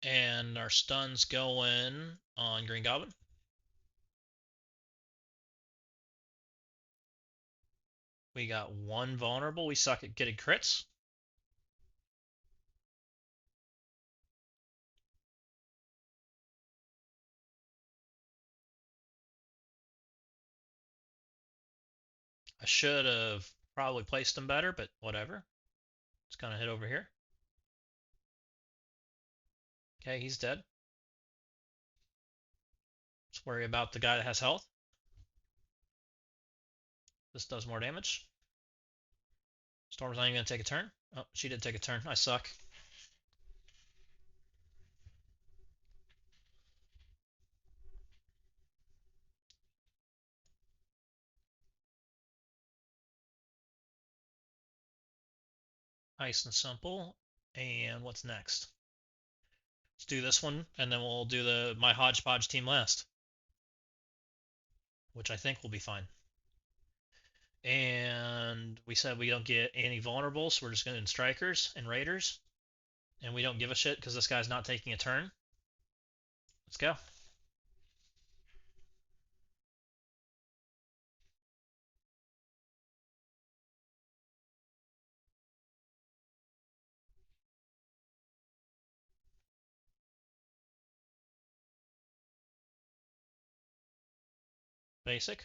And our stun's going on Green Goblin. We got one vulnerable. We suck at getting crits. I should have probably placed him better, but whatever. It's gonna hit over here. Okay, he's dead. Let's worry about the guy that has health. This does more damage. Storm's not even gonna take a turn. Oh, she did take a turn. I suck. Nice and simple. And what's next? Let's do this one, and then we'll do my hodgepodge team last, which I think will be fine. And we said we don't get any vulnerables, so we're just going to strikers and raiders. And we don't give a shit because this guy's not taking a turn. Let's go. Basic.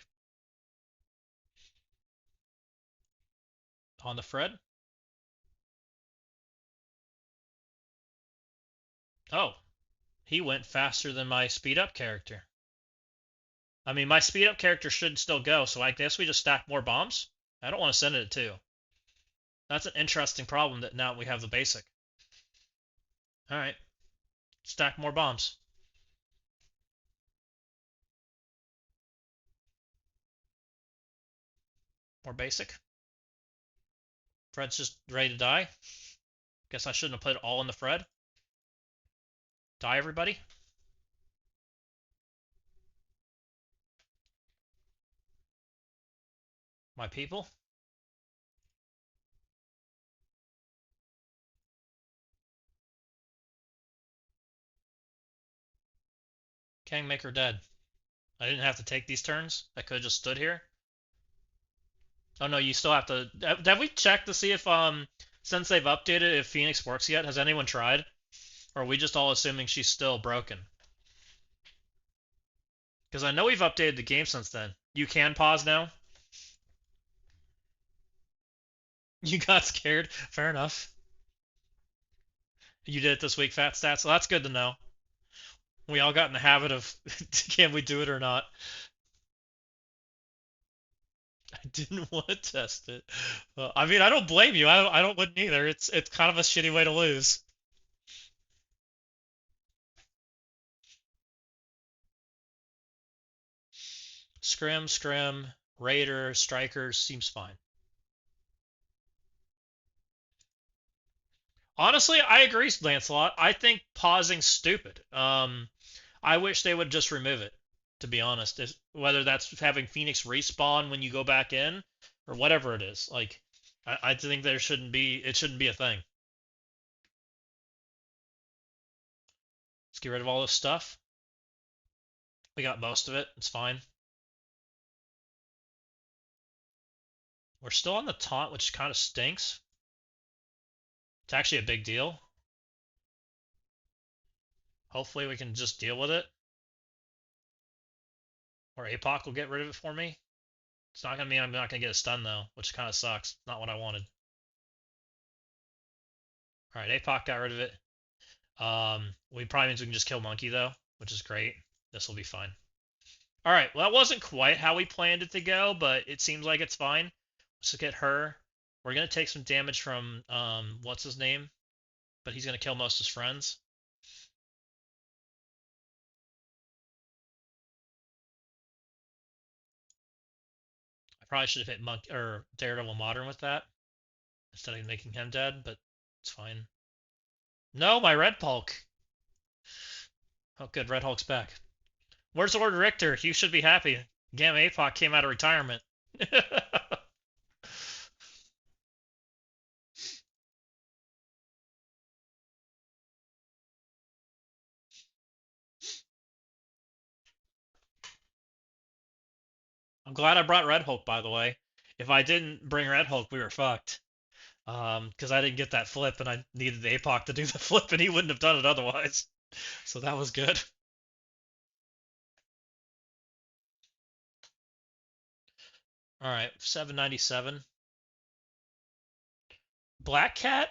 On the Fred. Oh, he went faster than my speed up character. I mean, my speed up character should still go, so I guess we just stack more bombs? I don't want to send it at 2. That's an interesting problem that now we have the basic. Alright. Stack more bombs. More basic. Fred's just ready to die. Guess I shouldn't have put it all in the Fred. Die, everybody. My people. Kingmaker dead. I didn't have to take these turns. I could have just stood here. Oh no, you still have to. Have we checked to see if since they've updated if Phoenix works yet? Has anyone tried? Or are we just all assuming she's still broken? Because I know we've updated the game since then. You can pause now. You got scared. Fair enough. You did it this week, Fat Stats. So that's good to know. We all got in the habit of can we do it or not? I didn't want to test it. I mean, I don't blame you. I don't wouldn't either. It's kind of a shitty way to lose. Scrim, Raider, Strikers seems fine. Honestly, I agree, Lancelot. I think pausing's stupid. I wish they would just remove it, to be honest. Whether that's having Phoenix respawn when you go back in, or whatever it is. Like, I think it shouldn't be a thing. Let's get rid of all this stuff. We got most of it. It's fine. We're still on the taunt, which kind of stinks. It's actually a big deal. Hopefully we can just deal with it. Or APOC will get rid of it for me. It's not gonna mean I'm not gonna get a stun though, which kind of sucks. Not what I wanted. All right, APOC got rid of it. We probably means we can just kill Monkey though, which is great. This will be fine. All right, well that wasn't quite how we planned it to go, but it seems like it's fine. Let's get her. We're gonna take some damage from what's his name, but he's gonna kill most of his friends. I probably should have hit Monk or Daredevil Modern with that instead of making him dead, but it's fine. No, my Red Hulk. Oh, good, Red Hulk's back. Where's Lord Richter? You should be happy. Gamma APOC came out of retirement. I'm glad I brought Red Hulk, by the way. If I didn't bring Red Hulk, we were fucked. Because I didn't get that flip, and I needed the APOC to do the flip, and he wouldn't have done it otherwise. So that was good. All right, 797. Black Cat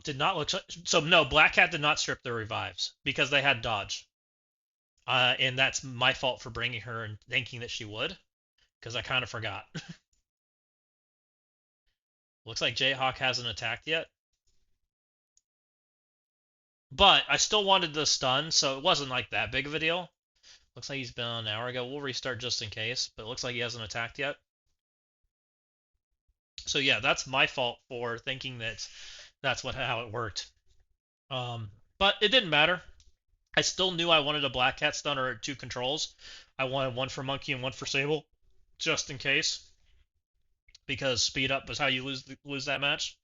did not look so no, Black Cat did not strip the revives because they had dodge. And that's my fault for bringing her and thinking that she would because I kind of forgot. Looks like Jhawk hasn't attacked yet. But I still wanted the stun, so it wasn't like that big of a deal. Looks like he's been on an hour ago. We'll restart just in case, but it looks like he hasn't attacked yet. So yeah, that's my fault for thinking that That's how it worked. But it didn't matter. I still knew I wanted a Black Cat stun or two controls. I wanted one for Monkey and one for Sable, just in case, because speed up was how you lose that match.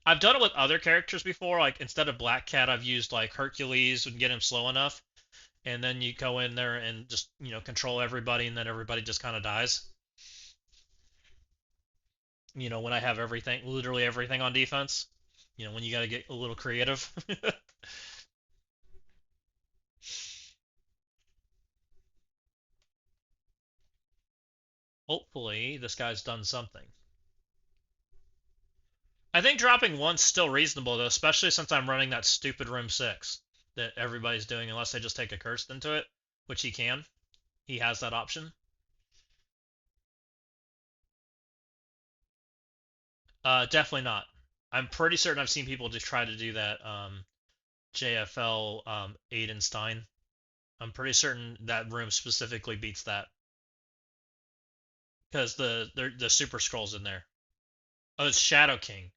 I've done it with other characters before. Like instead of Black Cat, I've used like Hercules and get him slow enough, and then you go in there and just control everybody, and then everybody just kind of dies. When I have everything, literally everything on defense. When you got to get a little creative. Hopefully, this guy's done something. I think dropping one's still reasonable, though, especially since I'm running that stupid room 6 that everybody's doing, unless they just take a curse into it, which he can. He has that option. Definitely not. I'm pretty certain I've seen people just try to do that JFL Aidenstein. I'm pretty certain that room specifically beats that because the Super Scroll's in there. Oh, it's Shadow King.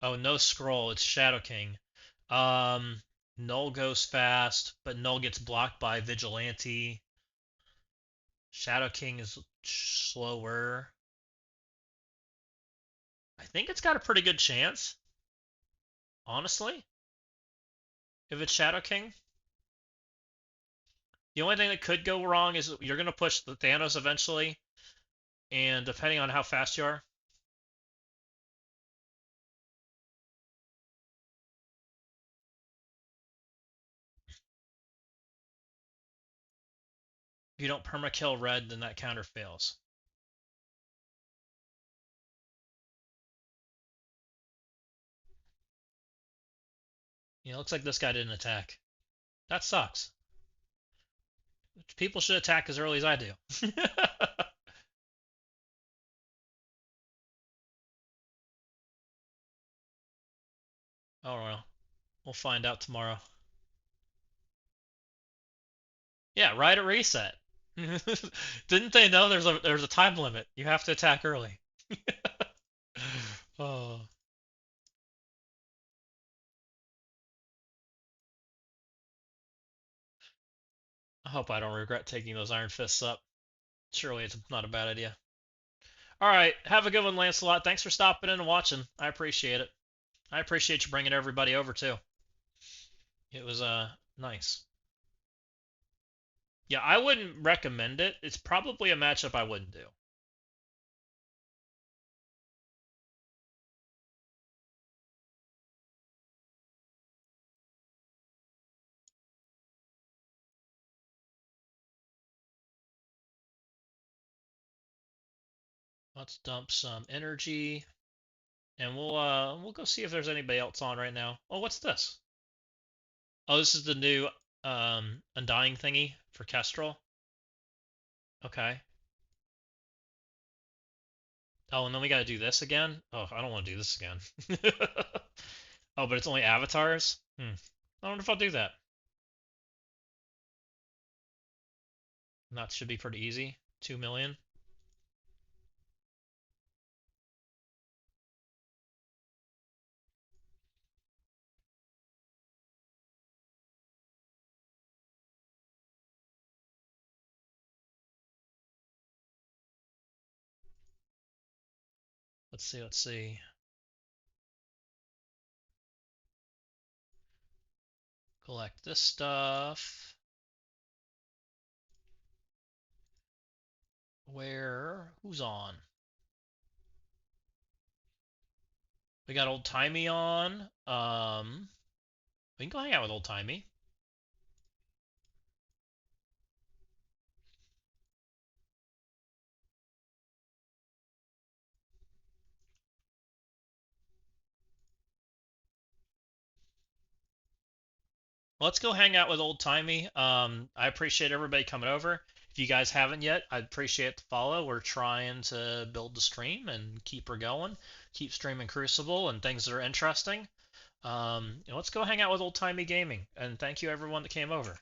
Oh, no scroll. It's Shadow King. Null goes fast, but Null gets blocked by Vigilante. Shadow King is slower. I think it's got a pretty good chance, honestly, if it's Shadow King. The only thing that could go wrong is you're going to push the Thanos eventually, and depending on how fast you are, if you don't permakill red, then that counter fails. It looks like this guy didn't attack. That sucks. People should attack as early as I do. Oh well, we'll find out tomorrow. Yeah, right at reset. Didn't they know there's a time limit? You have to attack early. Oh, I hope I don't regret taking those Iron Fists up. Surely it's not a bad idea. All right, have a good one, Lancelot. Thanks for stopping in and watching. I appreciate it. I appreciate you bringing everybody over too. It was nice. Yeah, I wouldn't recommend it. It's probably a matchup I wouldn't do. Let's dump some energy, and we'll go see if there's anybody else on right now. Oh, what's this? Oh, this is the new Undying thingy for Kestrel. Okay. Oh, and then we gotta do this again? Oh, I don't want to do this again. Oh, but it's only avatars? I wonder if I'll do that. That should be pretty easy. 2 million. Let's see. Collect this stuff. Who's on? We got Old Timey on. We can go hang out with Old Timey. Let's go hang out with Old Timey. I appreciate everybody coming over. If you guys haven't yet, I'd appreciate the follow. We're trying to build the stream and keep her going, keep streaming Crucible and things that are interesting. Let's go hang out with Old Timey Gaming. And thank you everyone that came over.